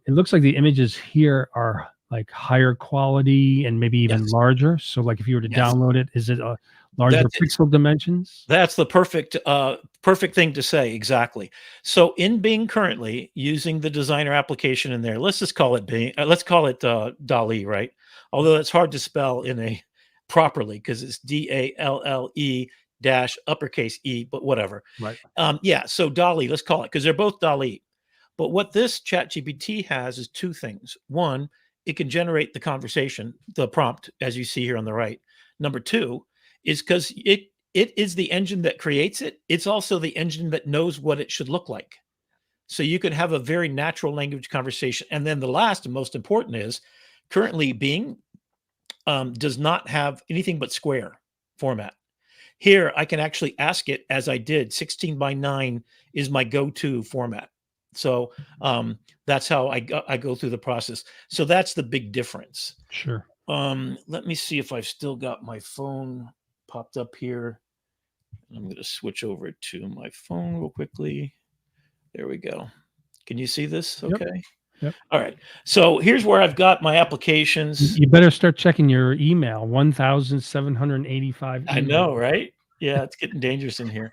It looks like the images here are like higher quality and maybe even Yes. larger. So, like if you were to Yes. download it, is it a larger That's pixel dimensions? That's the perfect thing to say, exactly. So in Bing currently, using the designer application in there, let's just call it Bing, let's call it, DALL-E, right? Although it's hard to spell in a properly because it's DALLE dash uppercase E, but whatever. Right. Yeah, so DALL-E, let's call it, because they're both DALL-E. But what this ChatGPT has is two things. One, it can generate the conversation, the prompt, as you see here on the right. Number two is because it is the engine that creates it. It's also the engine that knows what it should look like. So you can have a very natural language conversation. And then the last and most important is currently Bing does not have anything but square format. Here, I can actually ask it as I did. 16 by 9 is my go-to format. So that's how I go through the process. So that's the big difference. Sure. Let me see if I've still got my phone popped up here. I'm going to switch over to my phone real quickly. There we go. Can you see this? Yep. Okay. Yep. All right. So here's where I've got my applications. You better start checking your email. 1,785 I emails. know, right? Yeah, it's getting dangerous in here.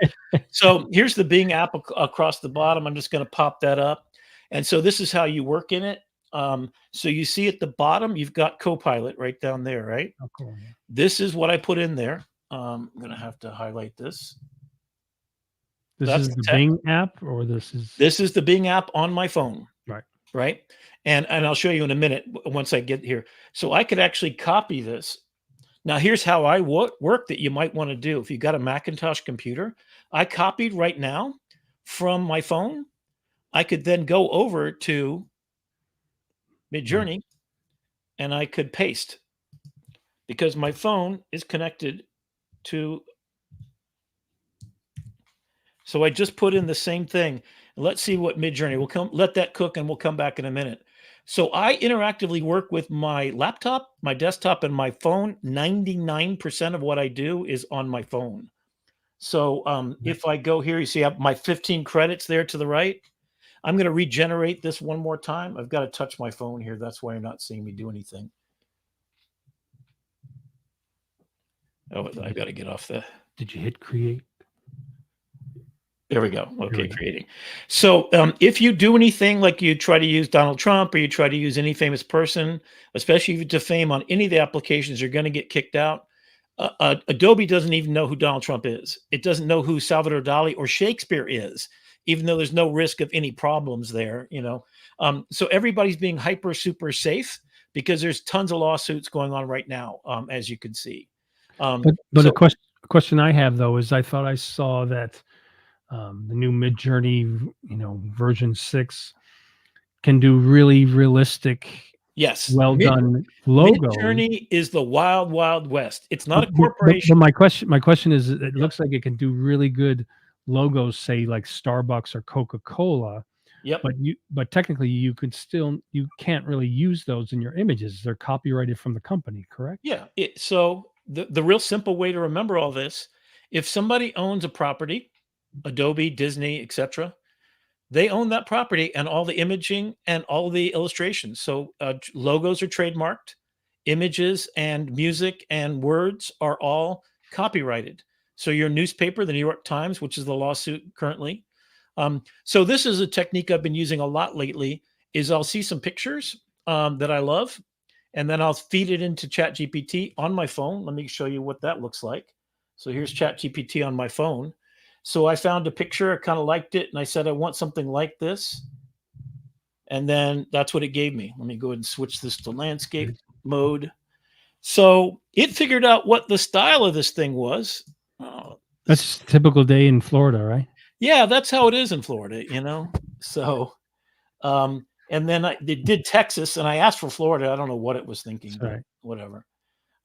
So here's the Bing app across the bottom. I'm just going to pop that up. And so this is how you work in it. So you see at the bottom, you've got Copilot right down there, right? Oh, cool. Yeah. This is what I put in there. I'm going to have to highlight this. This That's is the the text. Bing app, or this is This is the Bing app on my phone. right. Right. And I'll show you in a minute once I get here. So I could actually copy this. Now, here's how I work that you might want to do. If you've got a Macintosh computer, I copied right now from my phone. I could then go over to Midjourney and I could paste because my phone is connected to. So I just put in the same thing. Let's see what Midjourney will come. Let that cook and we'll come back in a minute. So I interactively work with my laptop, my desktop, and my phone. 99% of what I do is on my phone. So if I go here, you see I have my 15 credits there to the right. I'm going to regenerate this one more time. I've got to touch my phone here. That's why you're not seeing me do anything. Oh, I've got to get off the. Did you hit create? There we go. we Okay, go. creating. So if you do anything like you try to use Donald Trump or you try to use any famous person, especially if you defame on any of the applications, you're going to get kicked out. Adobe doesn't even know who Donald Trump is. It doesn't know who Salvador Dali or Shakespeare is, even though there's no risk of any problems there. So everybody's being hyper super safe because there's tons of lawsuits going on right now, as you can see. But So a question I have though is I thought I saw that the new Midjourney, version 6 can do really realistic, yes, well done logos. Midjourney is the wild, wild west. It's not a But corporation. my question is, it looks like it can do really good logos, say like Starbucks or Coca-Cola. Yep. But technically you can't really use those in your images. They're copyrighted from the company, correct? Yeah. So the real simple way to remember all this, if somebody owns a property, Adobe, Disney, etc., they own that property and all the imaging and all the illustrations. So logos are trademarked, images and music and words are all copyrighted. So your newspaper, the New York Times, which is the lawsuit currently. So this is a technique I've been using a lot lately. Is I'll see some pictures that I love, and then I'll feed it into ChatGPT on my phone. Let me show you what that looks like. So here's ChatGPT on my phone. So I found a picture, I kind of liked it, and I said, I want something like this. And then that's what it gave me. Let me go ahead and switch this to landscape mode. So it figured out what the style of this thing was. That's a typical day in Florida, right? Yeah, that's how it is in Florida, So, and then it did Texas, and I asked for Florida. I don't know what it was thinking, but whatever.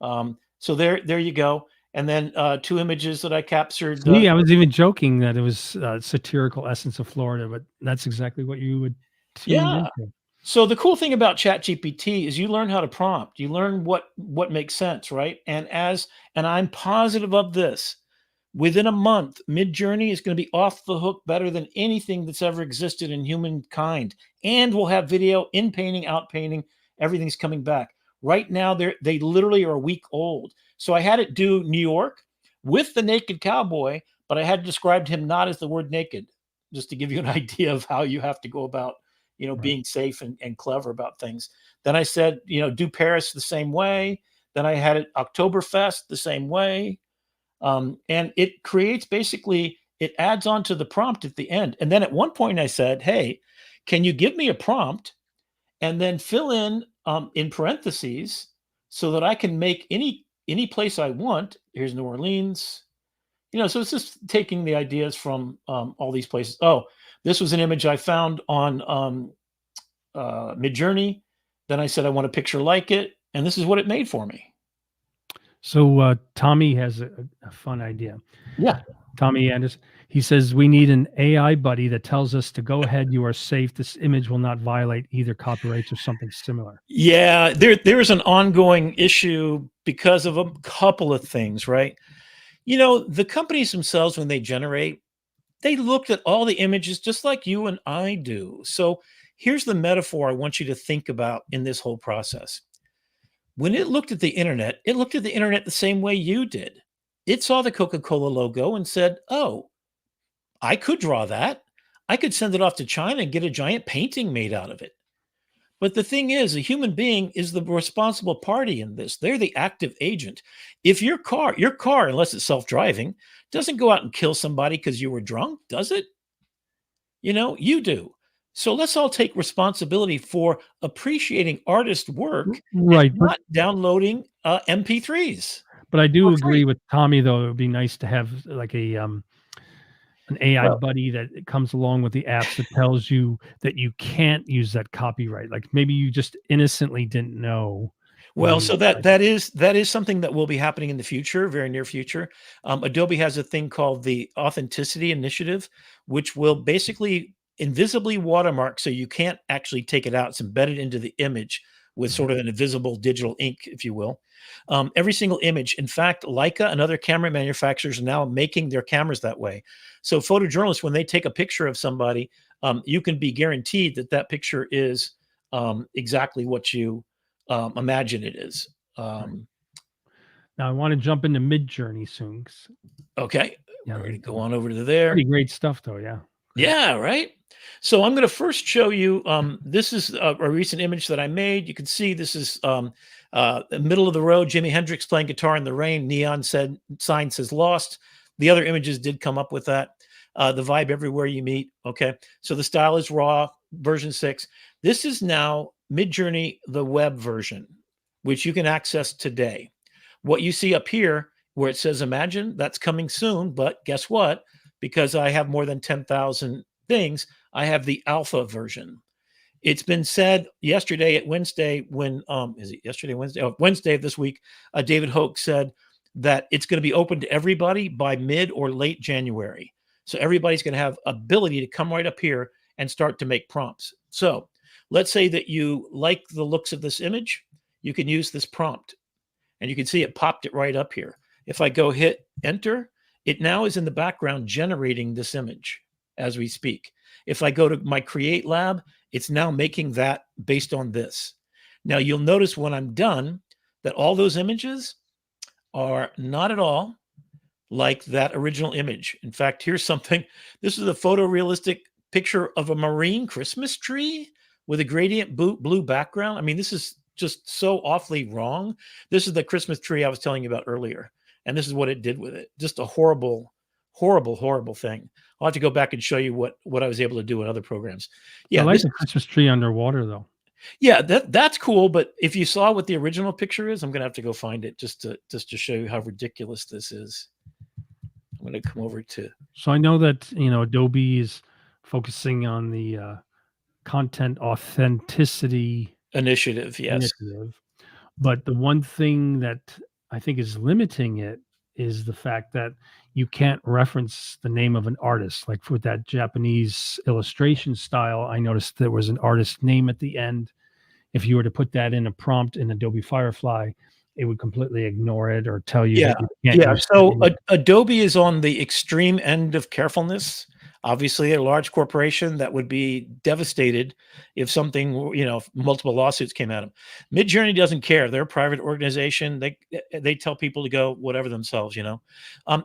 So there you go. And then 2 images that I captured. See, I was even joking that it was satirical essence of Florida, but that's exactly what you would tune Yeah. into. So the cool thing about ChatGPT is you learn how to prompt. You learn what makes sense, right? And I'm positive of this. Within a month, Midjourney is going to be off the hook better than anything that's ever existed in humankind. And we'll have video, in painting, out painting. Everything's coming back. Right now, they literally are a week old. So I had it do New York with the naked cowboy, but I had described him not as the word naked, just to give you an idea of how you have to go about, being safe and clever about things. Then I said, do Paris the same way. Then I had it Oktoberfest the same way. And it creates basically, it adds on to the prompt at the end. And then at one point I said, hey, can you give me a prompt and then fill in parentheses so that I can make any place I want. Here's New Orleans. So it's just taking the ideas from all these places. Oh, this was an image I found on Midjourney. Then I said I want a picture like it, and this is what it made for me. So Tommy has a fun idea. Yeah. Tommy Anderson. He says we need an AI buddy that tells us to go ahead. You are safe. This image will not violate either copyrights or something similar. Yeah, there is an ongoing issue because of a couple of things, right? The companies themselves, when they generate, they looked at all the images just like you and I do. So here's the metaphor I want you to think about in this whole process. When it looked at the internet, it looked at the internet the same way you did. It saw the Coca-Cola logo and said, oh, I could draw that. I could send it off to China and get a giant painting made out of it. But the thing is, a human being is the responsible party in this. They're the active agent. If your car, unless it's self-driving, doesn't go out and kill somebody because you were drunk, does it? You do. So let's all take responsibility for appreciating artist work and Right, not downloading MP3s. but I do For agree free. with Tommy, though. It would be nice to have like an AI Well, buddy that comes along with the apps that tells you that you can't use that copyright. Like maybe you just innocently didn't know when Well, you so that is something that will be happening in the future, very near future. Adobe has a thing called the Authenticity Initiative, which will basically invisibly watermark so you can't actually take it out. It's embedded into the image with Mhm. sort of an invisible digital ink, if you will. Every single image. In fact, Leica and other camera manufacturers are now making their cameras that way. So photojournalists, when they take a picture of somebody, you can be guaranteed that that picture is exactly what you imagine it is. Right. Um, Now I want to jump into Midjourney soon. okay, Yeah, we're they going to go do on over to pretty there. great stuff, though. Yeah, great. Yeah, right. So I'm going to first show you. This is a recent image that I made. You can see this is the middle of the road. Jimi Hendrix playing guitar in the rain. Neon said sign says lost. The other images did come up with that. The vibe everywhere you meet. Okay, so the style is raw version 6. This is now Midjourney, the web version, which you can access today. What you see up here where it says imagine, that's coming soon. But guess what? Because I have more than 10,000 things, I have the alpha version. It's been said yesterday at Wednesday when is it yesterday, Wednesday? Oh, Wednesday of this week, David Hoke said that it's going to be open to everybody by mid or late January. So everybody's going to have ability to come right up here and start to make prompts. So let's say that you like the looks of this image, you can use this prompt. And you can see it popped it right up here. If I go hit enter, it now is in the background generating this image as we speak. If I go to my create lab, it's now making that based on this. Now you'll notice when I'm done that all those images are not at all like that original image. In fact, here's something. This is a photorealistic picture of a marine Christmas tree with a gradient blue background. I mean, this is just so awfully wrong. This is the Christmas tree I was telling you about earlier. And this is what it did with it. Just a horrible, horrible, horrible thing. I'll have to go back and show you what I was able to do in other programs. I Yeah, like this the Christmas tree underwater, though. yeah, that's cool. But if you saw what the original picture is, I'm gonna have to go find it just to show you how ridiculous this is. I'm gonna come over to So I know that Adobe is focusing on the content authenticity initiative. Yes. initiative, but the one thing that I think is limiting it is the fact that you can't reference the name of an artist. Like for that Japanese illustration style, I noticed there was an artist name at the end. If you were to put that in a prompt in Adobe Firefly, it would completely ignore it or tell you Yeah, that you can't yeah. use the So name. Adobe is on the extreme end of carefulness. Obviously, a large corporation that would be devastated if something, if multiple lawsuits came at them. Midjourney doesn't care. They're a private organization. They tell people to go whatever themselves. And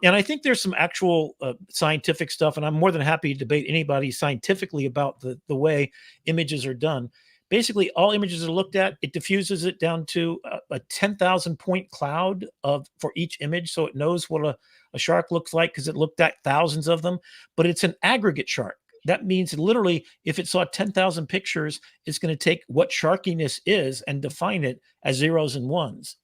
I think there's some actual scientific stuff, and I'm more than happy to debate anybody scientifically about the way images are done. basically all images are looked at. It diffuses it down to a 10,000 point cloud for each image. So it knows what a shark looks like because it looked at thousands of them, but it's an aggregate shark. That means literally if it saw 10,000 pictures, it's going to take what sharkiness is and define it as zeros and ones.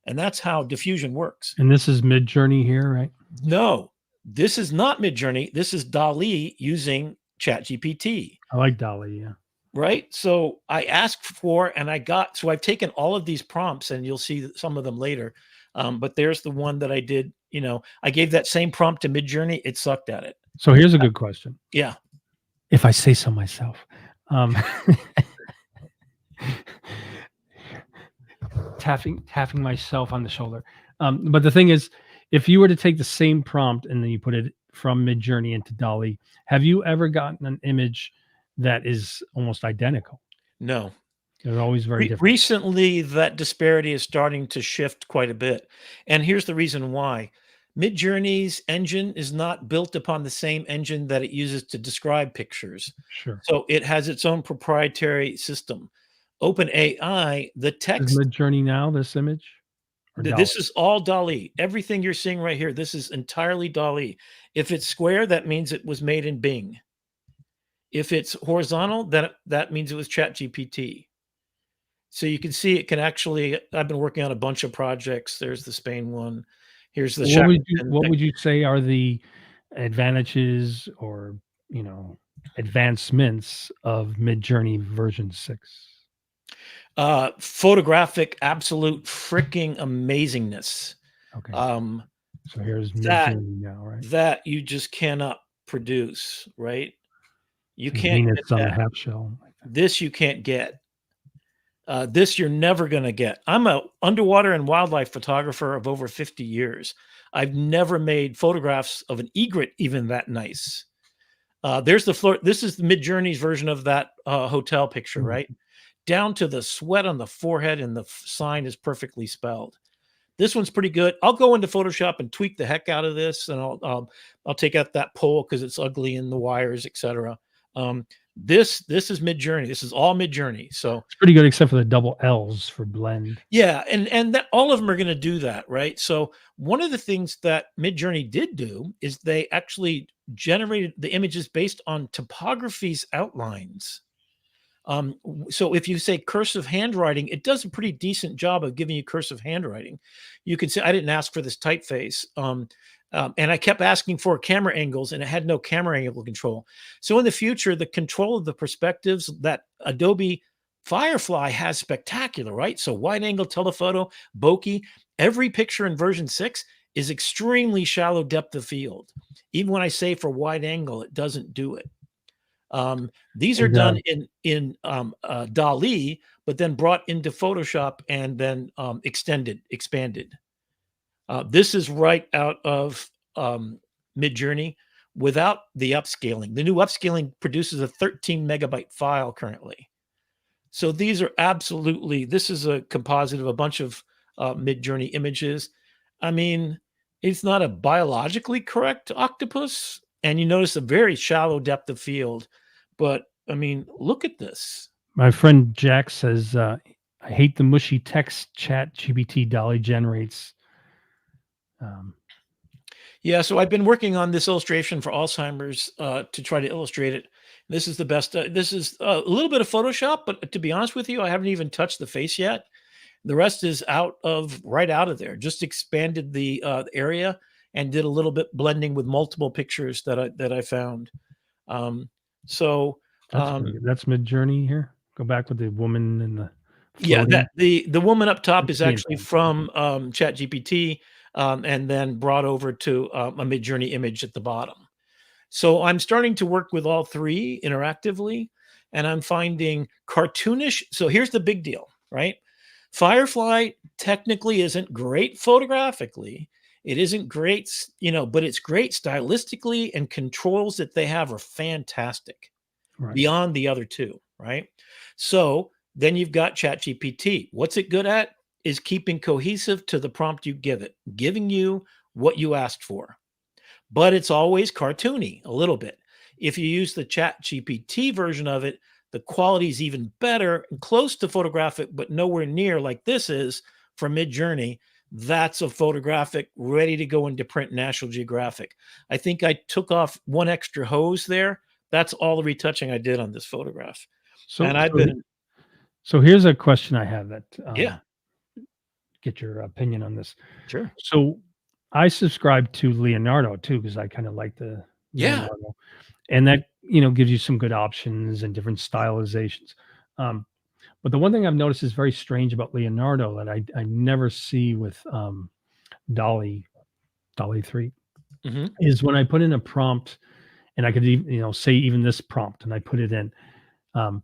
And that's how diffusion works. And this is Midjourney here, right? No, this is not Midjourney. This is DALL-E using ChatGPT. I like DALL-E, yeah. Right. So I asked for, and so I've taken all of these prompts and you'll see some of them later. But there's the one that I did, I gave that same prompt to Midjourney. It sucked at it. So here's a good question. Yeah. If I say so myself. Tapping myself on the shoulder. But the thing is, if you were to take the same prompt and then you put it from Midjourney into DALL-E, have you ever gotten an image that is almost identical? No. They're always very different. Recently, that disparity is starting to shift quite a bit. And here's the reason why. Midjourney's engine is not built upon the same engine that it uses to describe pictures. Sure. So it has its own proprietary system. OpenAI, the Is text, Midjourney now this image? Or this is all DALL-E. Everything you're seeing right here, this is entirely DALL-E. If it's square, that means it was made in Bing. If it's horizontal, that means it was ChatGPT. So you can see it can actually, I've been working on a bunch of projects. There's the Spain one. Here's the what would you say are the advantages or, advancements of Midjourney version 6? Photographic absolute freaking amazingness. Okay. So here's that Midjourney now, right? that you just cannot produce, right? You can't get Venus on a that. half shell. This you can't get. This you're never going to get. I'm a underwater and wildlife photographer of over 50 years. I've never made photographs of an egret even that nice. There's the floor. This is the Midjourney's version of that hotel picture, right? Down to the sweat on the forehead, and the sign is perfectly spelled. This one's pretty good. I'll go into Photoshop and tweak the heck out of this, and I'll take out that pole because it's ugly in the wires, etc. This is Midjourney. This is all Midjourney. So it's pretty good, except for the double L's for blend. Yeah, and that all of them are going to do that, right? So one of the things that Midjourney did do is they actually generated the images based on topography's outlines. So if you say cursive handwriting, it does a pretty decent job of giving you cursive handwriting. You can say, I didn't ask for this typeface. And I kept asking for camera angles, and it had no camera angle control. So in the future, the control of the perspectives that Adobe Firefly has spectacular, right? So wide angle telephoto, bokeh, every picture in version 6 is extremely shallow depth of field. Even when I say for wide angle, it doesn't do it. These are done in DALL-E, but then brought into Photoshop and then expanded. This is right out of Midjourney without the upscaling. The new upscaling produces a 13 megabyte file currently. So these are absolutely, this is a composite of a bunch of Midjourney images. I mean, it's not a biologically correct octopus, and you notice a very shallow depth of field. But I mean, look at this. My friend Jack says, I hate the mushy text ChatGPT DALL-E generates. Yeah, so I've been working on this illustration for Alzheimer's to try to illustrate it. This is the best. This is a little bit of Photoshop, but to be honest with you, I haven't even touched the face yet. The rest is right out of there. Just expanded the area and did a little bit blending with multiple pictures that I found. So that's Midjourney here. Go back with the woman and the floating. Yeah, the woman up top It's is actually from ChatGPT, and then brought over to a Midjourney image at the bottom. So I'm starting to work with all three interactively, and I'm finding cartoonish. So here's the big deal, right? Firefly technically isn't great photographically. It isn't great, but it's great stylistically, and controls that they have are fantastic beyond the other two, right? So then you've got ChatGPT. What's it good at is keeping cohesive to the prompt you give it, giving you what you asked for. But it's always cartoony a little bit. If you use the ChatGPT version of it, The quality is even better, close to photographic, but nowhere near like this is from Midjourney. That's a photographic ready to go into print National Geographic. I think I took off one extra hose there. That's all the retouching I did on this photograph. So And I've so been, so here's a question I have that yeah, get your opinion on this. sure. So I subscribe to Leonardo too because I kind of like the Yeah. Leonardo, and that gives you some good options and different stylizations. Um, but the one thing I've noticed is very strange about Leonardo that I never see with Dolly Dolly 3 Hmm. is when I put in a prompt and I could even, say even this prompt and I put it in. Um,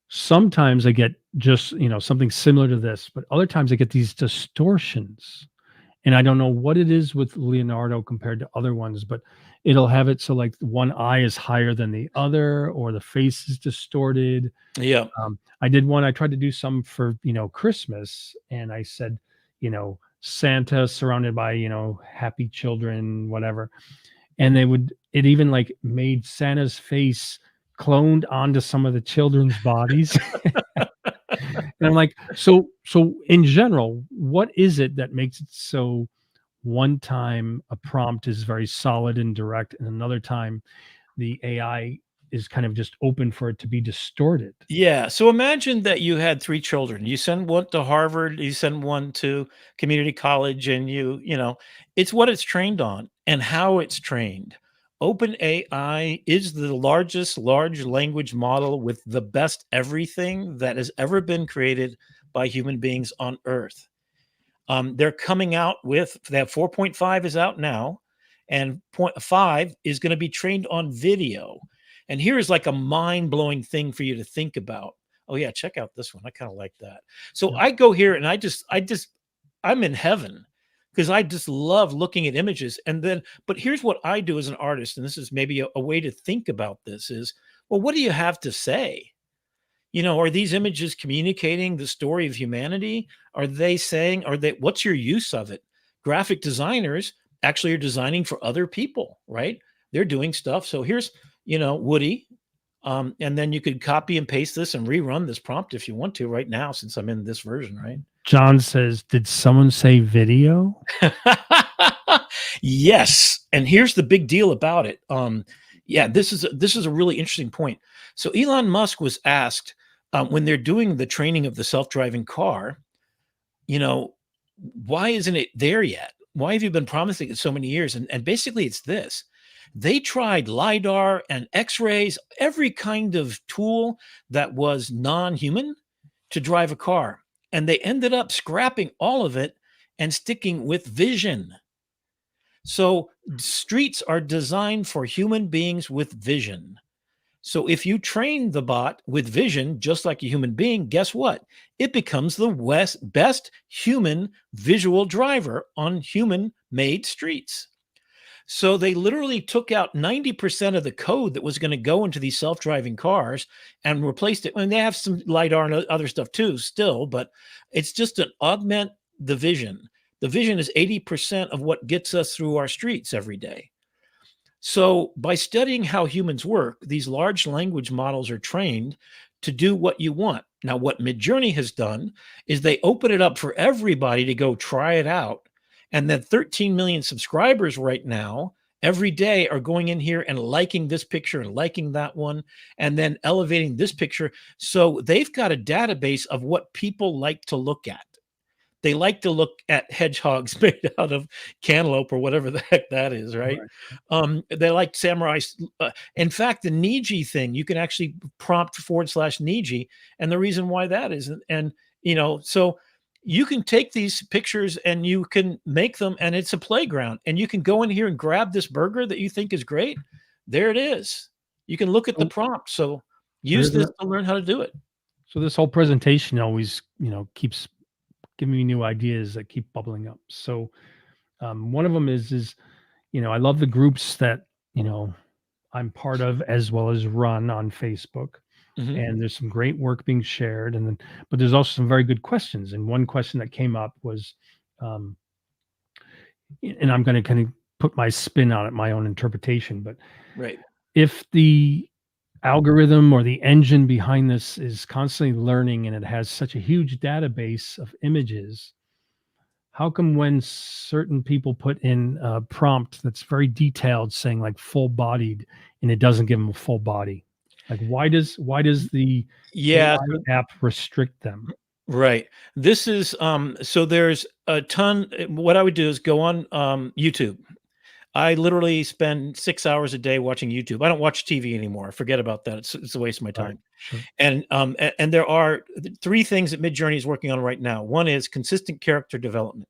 Sometimes I get just, something similar to this, but other times I get these distortions. And I don't know what it is with Leonardo compared to other ones, but it'll have it so like one eye is higher than the other or the face is distorted. Yeah. I tried to do some for, Christmas, and I said, Santa surrounded by, happy children, whatever. And it even like made Santa's face cloned onto some of the children's bodies. And I'm like, so in general, what is it that makes it so one time a prompt is very solid and direct, and another time the AI is kind of just open for it to be distorted? Yeah. So imagine that you had three children. You send one to Harvard, you send one to community college, and it's what it's trained on and how it's trained. OpenAI is the largest large language model with the best everything that has ever been created by human beings on Earth. They're coming out with that 4.5 is out now, and point 5 is going to be trained on video. And here's like a mind blowing thing for you to think about. Oh yeah, check out this one. I kind of like that. So Yeah. I go here and I'm in heaven because I just love looking at images. And then, but here's what I do as an artist, and this is maybe a way to think about this: is well, what do you have to say? Are these images communicating the story of humanity? What's your use of it? Graphic designers actually are designing for other people, right? They're doing stuff. So here's, Woody. And then you could copy and paste this and rerun this prompt if you want to right now, since I'm in this version, right? John says, "Did someone say video?" Yes, and here's the big deal about it. Yeah, this is a really interesting point. So Elon Musk was asked when they're doing the training of the self-driving car, you know, why isn't it there yet? Why have you been promising it so many years? And basically, it's this: they tried lidar and X-rays, every kind of tool that was non-human to drive a car, and they ended up scrapping all of it and sticking with vision. So streets are designed for human beings with vision. So if you train the bot with vision, just like a human being, guess what? It becomes the best human visual driver on human made streets. So they literally took out 90% of the code that was going to go into these self-driving cars and replaced it. And they have some LiDAR and other stuff too, still, but it's just an augment the vision. The vision is 80% of what gets us through our streets every day. So by studying how humans work, these large language models are trained to do what you want. Now, what Midjourney has done is they open it up for everybody to go try it out. And then 13 million subscribers right now, every day, are going in here and liking this picture and liking that one, and then elevating this picture. So they've got a database of what people like to look at. They like to look at hedgehogs made out of cantaloupe or whatever the heck that is, right? Right. They like samurai. In fact, the Niji thing, you can actually prompt /Niji, and the reason why that is, so you can take these pictures and you can make them, and it's a playground, and you can go in here and grab this burger that you think is great. There it is. You can look at the So prompt. So so use here's this ano to learn how to do it. so this whole presentation always, keeps giving me new ideas that keep bubbling up. So, one of them is, I love the groups that, I'm part of as well as run on Facebook, Mhm. and there's some great work being shared, and then but there's also some very good questions, and one question that came up was, um, and I'm gonna kinda put my spin on it, my own interpretation, but Right. if the algorithm or the engine behind this is constantly learning and it has such a huge database of images, how come when certain people put in a prompt that's very detailed saying like full bodied and it doesn't give them a full body? Like why does the Yeah. AI app restrict them? Right. This is so there's a ton. What I would do is go on YouTube. I literally spend 6 hours a day watching YouTube. I don't watch TV anymore. Forget about that. It's a waste of my Right, time. sure. And there are three things that Midjourney is working on right now. One is consistent character development.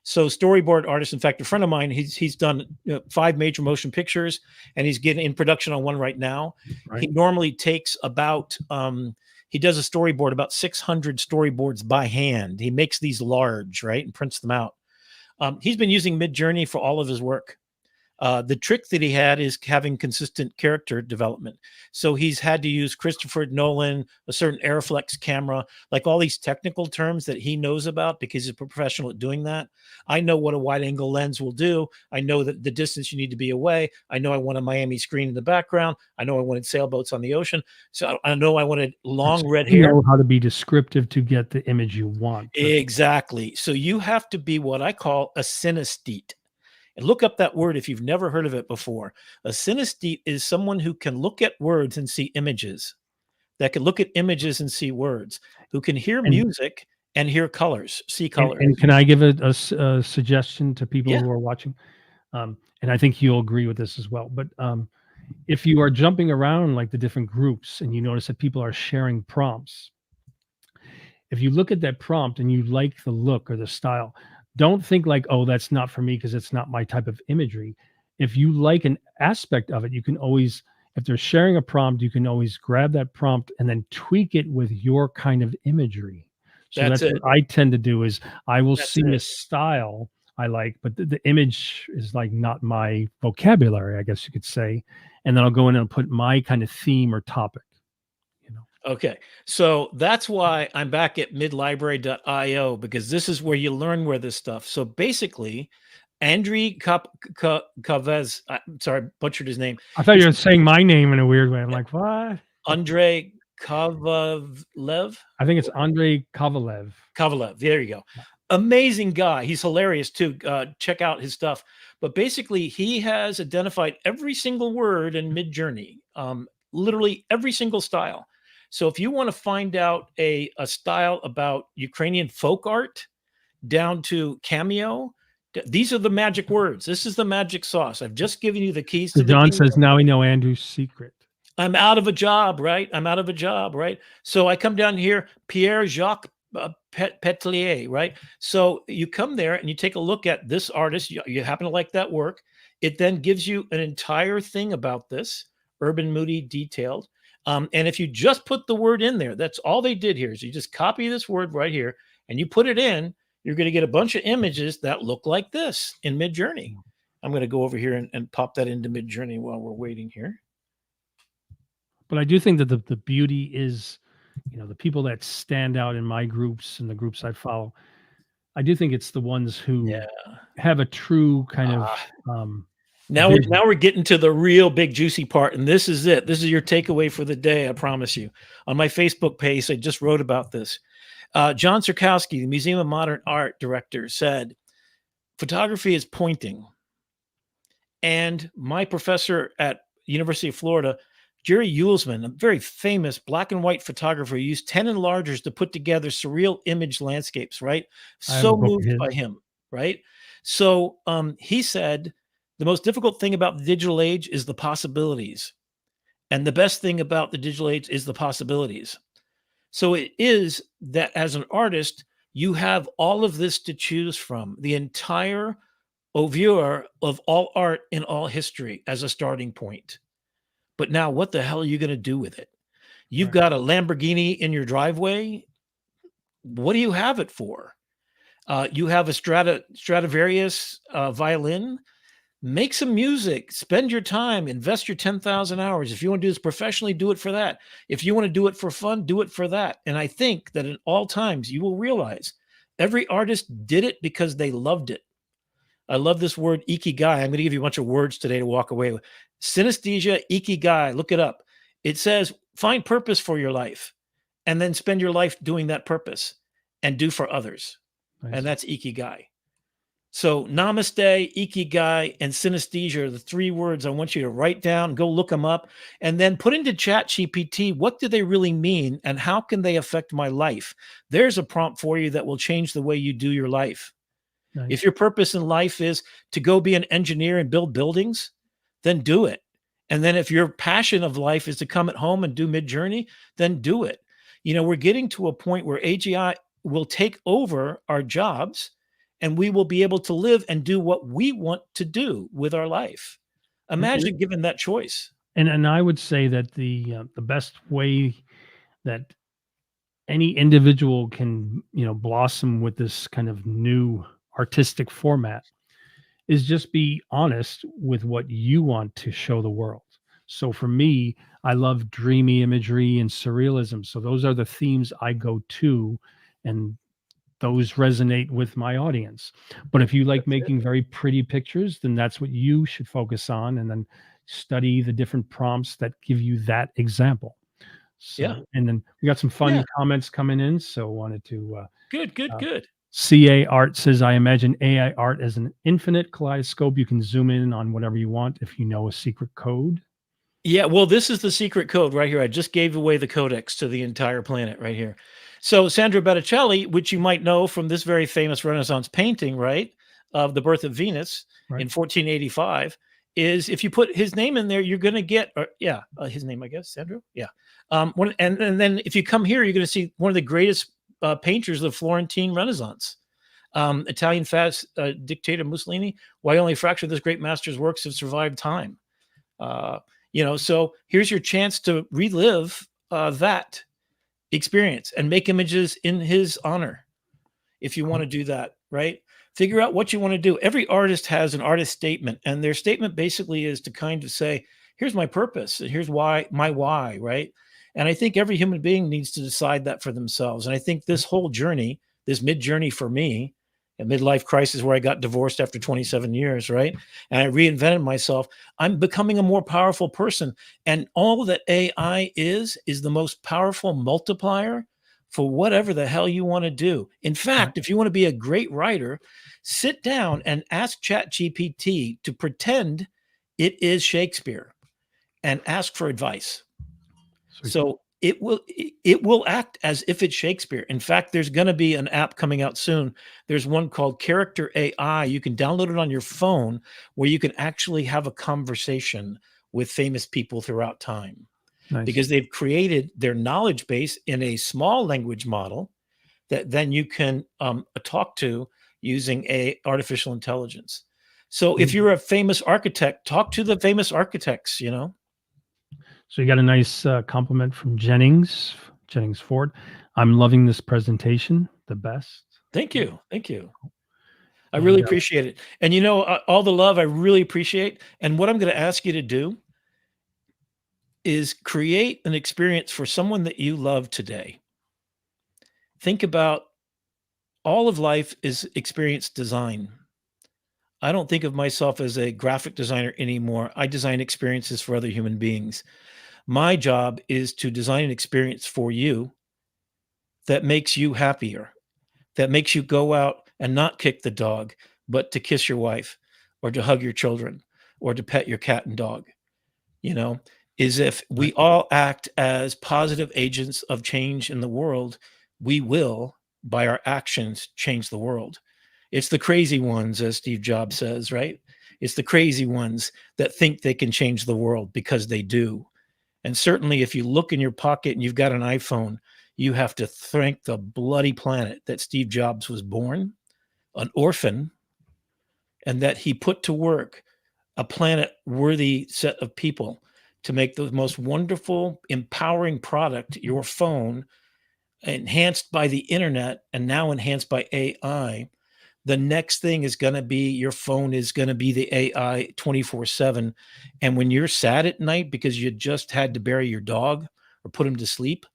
So storyboard artist, in fact, a friend of mine, he's done 5 major motion pictures, and he's getting in production on one right now. He Right. normally takes about he does a storyboard about 600 storyboards by hand. He makes these large, right, and prints them out. He's been using Midjourney for all of his work. The trick that he had is having consistent character development. So he's had to use Christopher Nolan, a certain Airflex camera, like all these technical terms that he knows about because he's a professional at doing that. I know what a wide angle lens will do. I know that the distance you need to be away. I know I want a Miami screen in the background. I know I wanted sailboats on the ocean. So I know I wanted Right, long so red you hair. know how to be descriptive to get the image you want. Exactly. So you have to be what I call a synesthete. And look up that word if you've never heard of it before. A synesthete is someone who can look at words and see images, that can look at images and see words, who can hear And music and hear colors, see and colors. can I give a suggestion to people Yeah, who are watching? And I think you'll agree with this as well. But if you are jumping around like the different groups and you notice that people are sharing prompts, if you look at that prompt and you like the look or the style, don't think like, oh, that's not for me because it's not my type of imagery. If you like an aspect of it, you can always, if they're sharing a prompt, you can always grab that prompt and then tweak it with your kind of imagery. So that's that's it. what I tend to do is I will That's see a it. style I like, but the image is like not my vocabulary, I guess you could say. And then I'll go in and put my kind of theme or topic, you know. Okay. So that's why I'm back at midlibrary.io because this is where you learn where this stuff. So basically, Andriy Kavez, I'm sorry, butchered his name. I thought you He's were saying my name in a weird way. I'm like, what? Andrei Kavalev. I think it's Andrei Kovalev. Kovalev, there you go. Yeah. Amazing guy. He's hilarious too. Check out his stuff. But basically, he has identified every single word in Midjourney, literally every single style. So if you want to find out a style about Ukrainian folk art down to cameo, these are the magic words. This is the magic sauce. I've just given you the keys So to the John kingdom. says now we know Andrew's secret. I'm out of a job, right? I'm out of a job, right? So I come down here, Pierre Jacques Petlier, right? So you come there and you take a look at this artist. You happen to like that work. It then gives you an entire thing about this urban, moody, detailed. And if you just put the word in there, that's all they did here is you just copy this word right here and you put it in. You're going to get a bunch of images that look like this in Midjourney. I'm going to go over here and pop that into Midjourney while we're waiting here. But I do think that the beauty is, you know, the people that stand out in my groups and the groups I follow. I do think it's the ones who Yeah. have a true kind of Ah. vision. Now we're getting to the real big juicy part, and this is it. This is your takeaway for the day. I promise you. On my Facebook page, I just wrote about this. John Sirkowski, the Museum of Modern Art director, said, "Photography is pointing." And my professor at University of Florida, Jerry Uelsman, a very famous black and white photographer, used 10 enlargers to put together surreal image landscapes, right? I have a So book of moved by his. him, right? So he said, the most difficult thing about the digital age is the possibilities. And the best thing about the digital age is the possibilities. So it is that as an artist, you have all of this to choose from, the entire oeuvre of all art in all history as a starting point. But now, what the hell are you going to do with it? You've Right. got a Lamborghini in your driveway. What do you have it for? You have a Stradivarius violin. Make some music. Spend your time. Invest your 10,000 hours. If you want to do this professionally, do it for that. If you want to do it for fun, do it for that. And I think that at all times, you will realize every artist did it because they loved it. I love this word ikigai. I'm going to give you a bunch of words today to walk away with. Synesthesia, ikigai, look it up. It says, find purpose for your life and then spend your life doing that purpose and do for others. And Nice. that's ikigai. So namaste, ikigai, and synesthesia are the three words I want you to write down, go look them up, and then put into ChatGPT, what do they really mean and how can they affect my life? There's a prompt for you that will change the way you do your life. Nice. If your purpose in life is to go be an engineer and build buildings, then do it. And then if your passion of life is to come at home and do Midjourney, then do it. We're getting to a point where AGI will take over our jobs and we will be able to live and do what we want to do with our life. And Imagine given that choice. and I would say that the best way that any individual can, blossom with this kind of new artistic format is just be honest with what you want to show the world. So for me, I love dreamy imagery and surrealism. So those are the themes I go to, and those resonate with my audience. But if you like That's it. making very pretty pictures, then that's what you should focus on, and then study the different prompts that give you that example. Yeah. So, and then we got some Yeah. fun comments coming in. So wanted to Good, good, uh, good. CA Art says, I imagine AI art as an infinite kaleidoscope. You can zoom in on whatever you want if you know a secret code. Yeah, well, this is the secret code right here. I just gave away the codex to the entire planet right here. So Sandro Botticelli, which you might know from this very famous Renaissance painting, right, of the birth of Venus Right. in 1485, is if you put his name in there, you're going to get, his name, I guess, Sandro. Yeah. And then if you come here, you're going to see one of the greatest painters of the Florentine Renaissance. Italian fast dictator Mussolini. Why only a fraction of this great master's works have survived time? So here's your chance to relive that experience and make images in his honor if you want to do that, right? Figure out what you want to do. Every artist has an artist statement, and their statement basically is to kind of say, here's my purpose, and here's my why, right? And I think every human being needs to decide that for themselves. And I think this whole journey, this mid journey for me, a midlife crisis where I got divorced after 27 years, right? And I reinvented myself. I'm becoming a more powerful person. And all that AI is the most powerful multiplier for whatever the hell you want to do. In Right. fact, if you want to be a great writer, sit down and ask ChatGPT to pretend it is Shakespeare and ask for advice. Sweet. So it will act as if it's Shakespeare. In fact, there's going to be an app coming out soon. There's one called Character AI. You can download it on your phone where you can actually have a conversation with famous people throughout time Nice. because they've created their knowledge base in a small language model that then you can talk to using a artificial intelligence. So if you're a famous architect, talk to the famous architects. So you got a nice compliment from Jennings Ford. I'm loving this presentation. The best. Thank you. Thank you. I really And appreciate it. And all the love I really appreciate. And what I'm going to ask you to do is create an experience for someone that you love today. Think about all of life is experience design. I don't think of myself as a graphic designer anymore. I design experiences for other human beings. My job is to design an experience for you that makes you happier, that makes you go out and not kick the dog, but to kiss your wife or to hug your children or to pet your cat and dog, you know, is if we right. all act as positive agents of change in the world, we will, by our actions, change the world. It's the crazy ones, as Steve Jobs says, right? It's the crazy ones that think they can change the world because they do. And certainly, if you look in your pocket and you've got an iPhone, you have to thank the bloody planet that Steve Jobs was born, an orphan, and that he put to work a planet worthy set of people to make the most wonderful, empowering product, your phone, enhanced by the internet and now enhanced by AI. The next thing is going to be your phone is going to be the AI 24/7. And when you're sad at night because you just had to bury your dog or put him to sleep,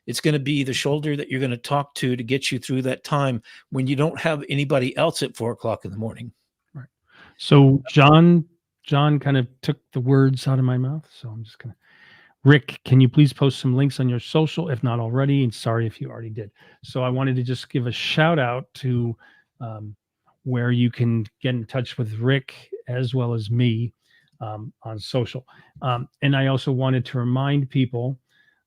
it's going to be the shoulder that you're going to talk to get you through that time when you don't have anybody else at 4 o'clock in the morning. Right. So John kind of took the words out of my mouth. So I'm just gonna Rick, can you please post some links on your social, if not already? And sorry if you already did. So I wanted to just give a shout out to where you can get in touch with Rick as well as me on social. And I also wanted to remind people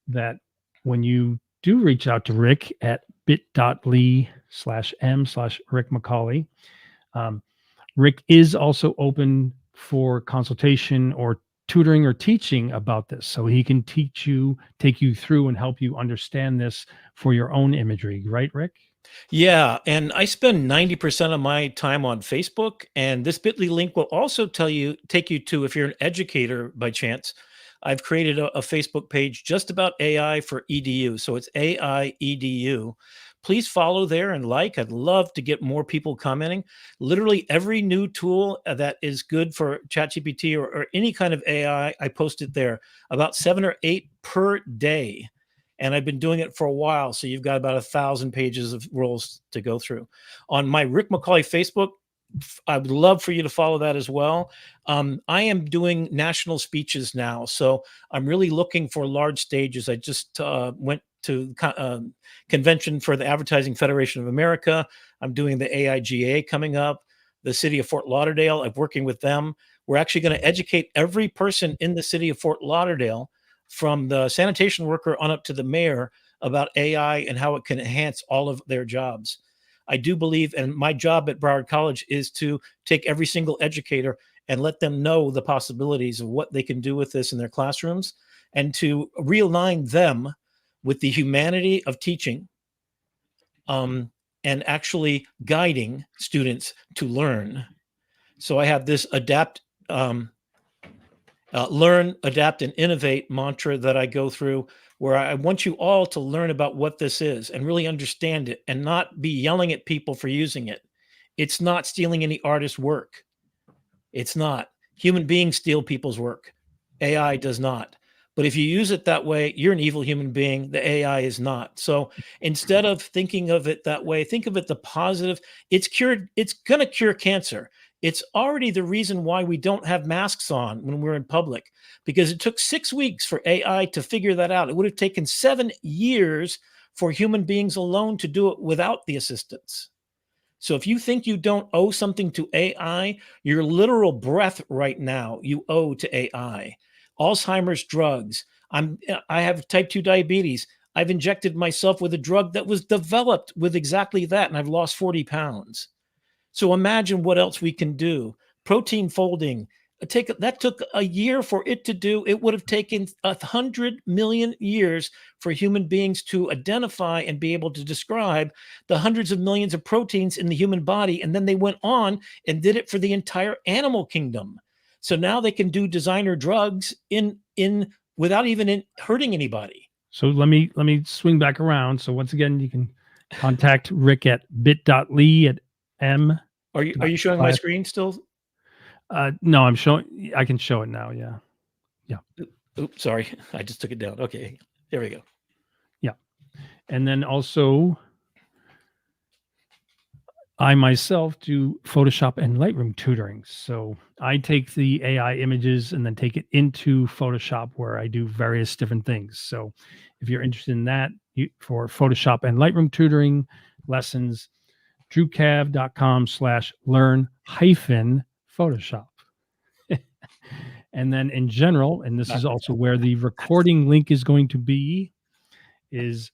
that when you do reach out to Rick at bit.ly/m/Rick McCawley, Rick is also open for consultation or tutoring or teaching about this. So he can take you through and help you understand this for your own imagery. Right, Rick? Yeah, and I spend 90% of my time on Facebook, and this bit.ly link will also take you to, if you're an educator by chance, I've created a Facebook page just about AI for EDU. So it's AI EDU. Please follow there and like. I'd love to get more people commenting. Literally every new tool that is good for ChatGPT or any kind of AI, I post it there, about 7 or 8 per day. And I've been doing it for a while. So you've got about 1,000 pages of rules to go through. On my Rick McCawley Facebook, I would love for you to follow that as well. I am doing national speeches now. So I'm really looking for large stages. I just went to convention for the Advertising Federation of America. I'm doing the AIGA coming up, the city of Fort Lauderdale. I'm working with them. We're actually going to educate every person in the city of Fort Lauderdale, from the sanitation worker on up to the mayor, about AI and how it can enhance all of their jobs. I do believe, and my job at Broward College is to take every single educator and let them know the possibilities of what they can do with this in their classrooms, and to realign them with the humanity of teaching, and actually guiding students to learn. So I have this learn, adapt, and innovate mantra that I go through, where I want you all to learn about what this is and really understand it and not be yelling at people for using it. It's not stealing any artist's work. It's not. Human beings steal people's work. AI does not. But if you use it that way, you're an evil human being. The AI is not. So instead of thinking of it that way, think of it the positive. It's going to cure cancer. It's already the reason why we don't have masks on when we're in public, because it took 6 weeks for AI to figure that out. It would have taken 7 years for human beings alone to do it without the assistance. So if you think you don't owe something to AI, your literal breath right now you owe to AI. Alzheimer's drugs. I have type 2 diabetes. I've injected myself with a drug that was developed with exactly that, and I've lost 40 pounds. So imagine what else we can do. Protein folding. That took a year for it to do. It would have taken 100 million years for human beings to identify and be able to describe the hundreds of millions of proteins in the human body. And then they went on and did it for the entire animal kingdom. So now they can do designer drugs in without even hurting anybody. So let me swing back around. So once again, you can contact Rick at bit.ly at m. Are you showing my screen still? No, I'm showing. I can show it now. Yeah. Oops, sorry. I just took it down. Okay. There we go. Yeah. And then also, I myself do Photoshop and Lightroom tutoring. So I take the AI images and then take it into Photoshop, where I do various different things. So if you're interested in that, for Photoshop and Lightroom tutoring lessons, drewcav.com/learn-Photoshop. And then in general, and this is also where the recording link is going to be, is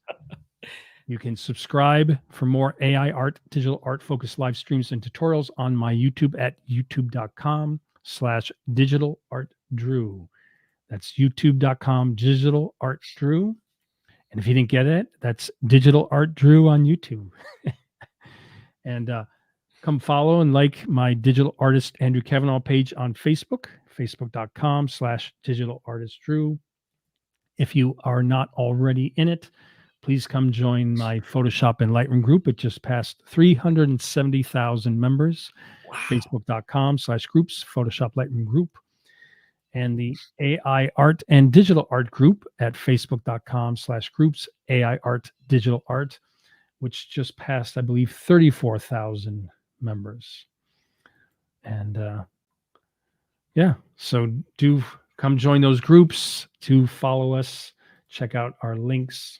you can subscribe for more AI art, digital art focused live streams and tutorials on my YouTube at youtube.com/digitalartdrew. That's youtube.com/digitalartdrew. And if you didn't get it, that's Digital Art Drew on YouTube. And come follow and like my digital artist Andrew Kavanagh page on Facebook, facebook.com/digitalartistdrew. If you are not already in it, please come join my Photoshop and Lightroom group. It just passed 370,000 members. Wow. Facebook.com/groups, Photoshop Lightroom group. And the AI art and digital art group at facebook.com/groups, AI art, digital art, which just passed, I believe, 34,000 members. And yeah, so do come join those groups to follow us. Check out our links.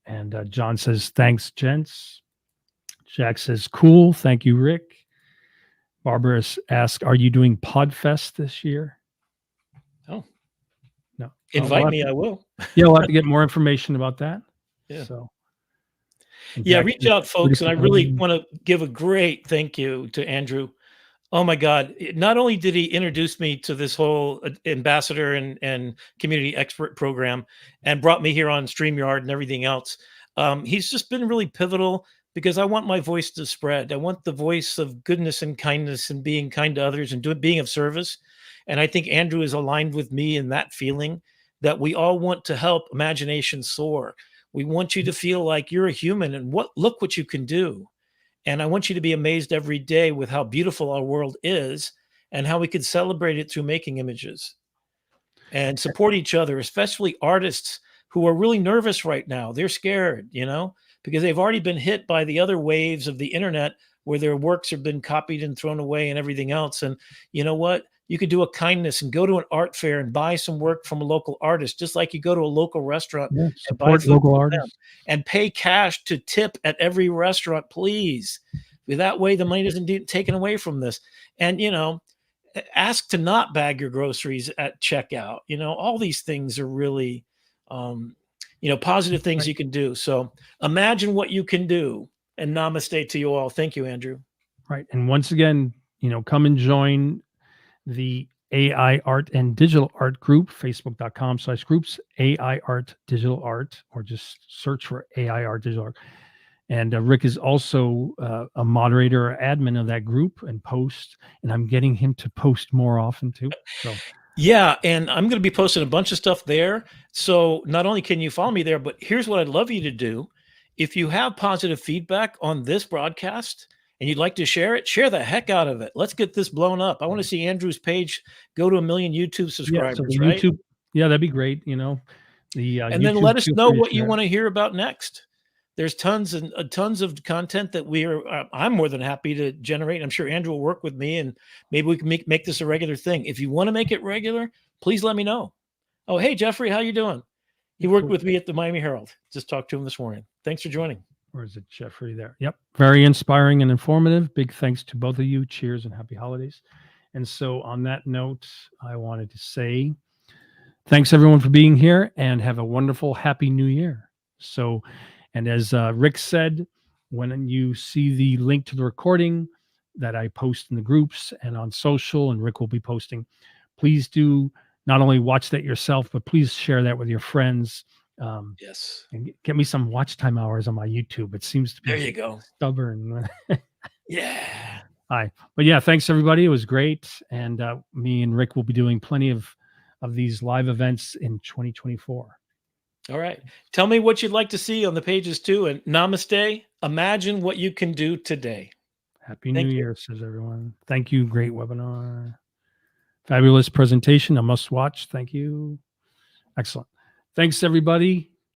And John says, thanks, gents. Jack says, cool. Thank you, Rick. Barbara asks, are you doing Podfest this year? Oh, no. Invite me, I will. Yeah, we'll have to get more information about that. Yeah. So, yeah, reach out, folks. And I really want to give a great thank you to Andrew. Oh my God. Not only did he introduce me to this whole ambassador and community expert program and brought me here on StreamYard and everything else, he's just been really pivotal because I want my voice to spread. I want the voice of goodness and kindness and being kind to others and being of service. And I think Andrew is aligned with me in that feeling that we all want to help imagination soar. We want you to feel like you're a human and look what you can do. And I want you to be amazed every day with how beautiful our world is and how we could celebrate it through making images and support each other, especially artists who are really nervous right now. They're scared, because they've already been hit by the other waves of the internet where their works have been copied and thrown away and everything else. And you know what? You could do a kindness and go to an art fair and buy some work from a local artist, just like you go to a local restaurant and buy food local from artists them, and pay cash to tip at every restaurant, please. That way, the money doesn't get taken away from this. And ask to not bag your groceries at checkout. All these things are really, positive things you can do. So imagine what you can do. And namaste to you all. Thank you, Andrew. Right. And once again, come and join the AI Art and Digital Art Group, facebook.com/groups, AI Art Digital Art, or just search for AI Art Digital Art. And Rick is also a moderator or admin of that group and post, and I'm getting him to post more often too. So yeah, and I'm going to be posting a bunch of stuff there. So not only can you follow me there, but here's what I'd love you to do. If you have positive feedback on this broadcast and you'd like to share it, share the heck out of it. Let's get this blown up. I want to see Andrew's page go to 1 million YouTube subscribers, yeah, so right? YouTube, yeah, that'd be great. The and YouTube, then let us know what you want to hear about next. There's tons of content that I'm more than happy to generate. I'm sure Andrew will work with me and maybe we can make this a regular thing. If you want to make it regular, please let me know. Oh, hey, Jeffrey, how you doing? He worked with me at the Miami Herald. Just talked to him this morning. Thanks for joining. Or is it Jeffrey there? Yep. Very inspiring and informative. Big thanks to both of you. Cheers and happy holidays. And so on that note, I wanted to say thanks everyone for being here and have a wonderful, happy new year. So, and as Rick said, when you see the link to the recording that I post in the groups and on social, and Rick will be posting, please do not only watch that yourself, but please share that with your friends. Yes. And get me some watch time hours on my YouTube. It seems to be there you go. Stubborn. Yeah. Hi. But yeah, thanks everybody. It was great. And me and Rick will be doing plenty of these live events in 2024. All right. Tell me what you'd like to see on the pages too. And namaste. Imagine what you can do today. Happy New Year, says everyone. Thank you. Great webinar. Fabulous presentation. A must watch. Thank you. Excellent. Thanks, everybody.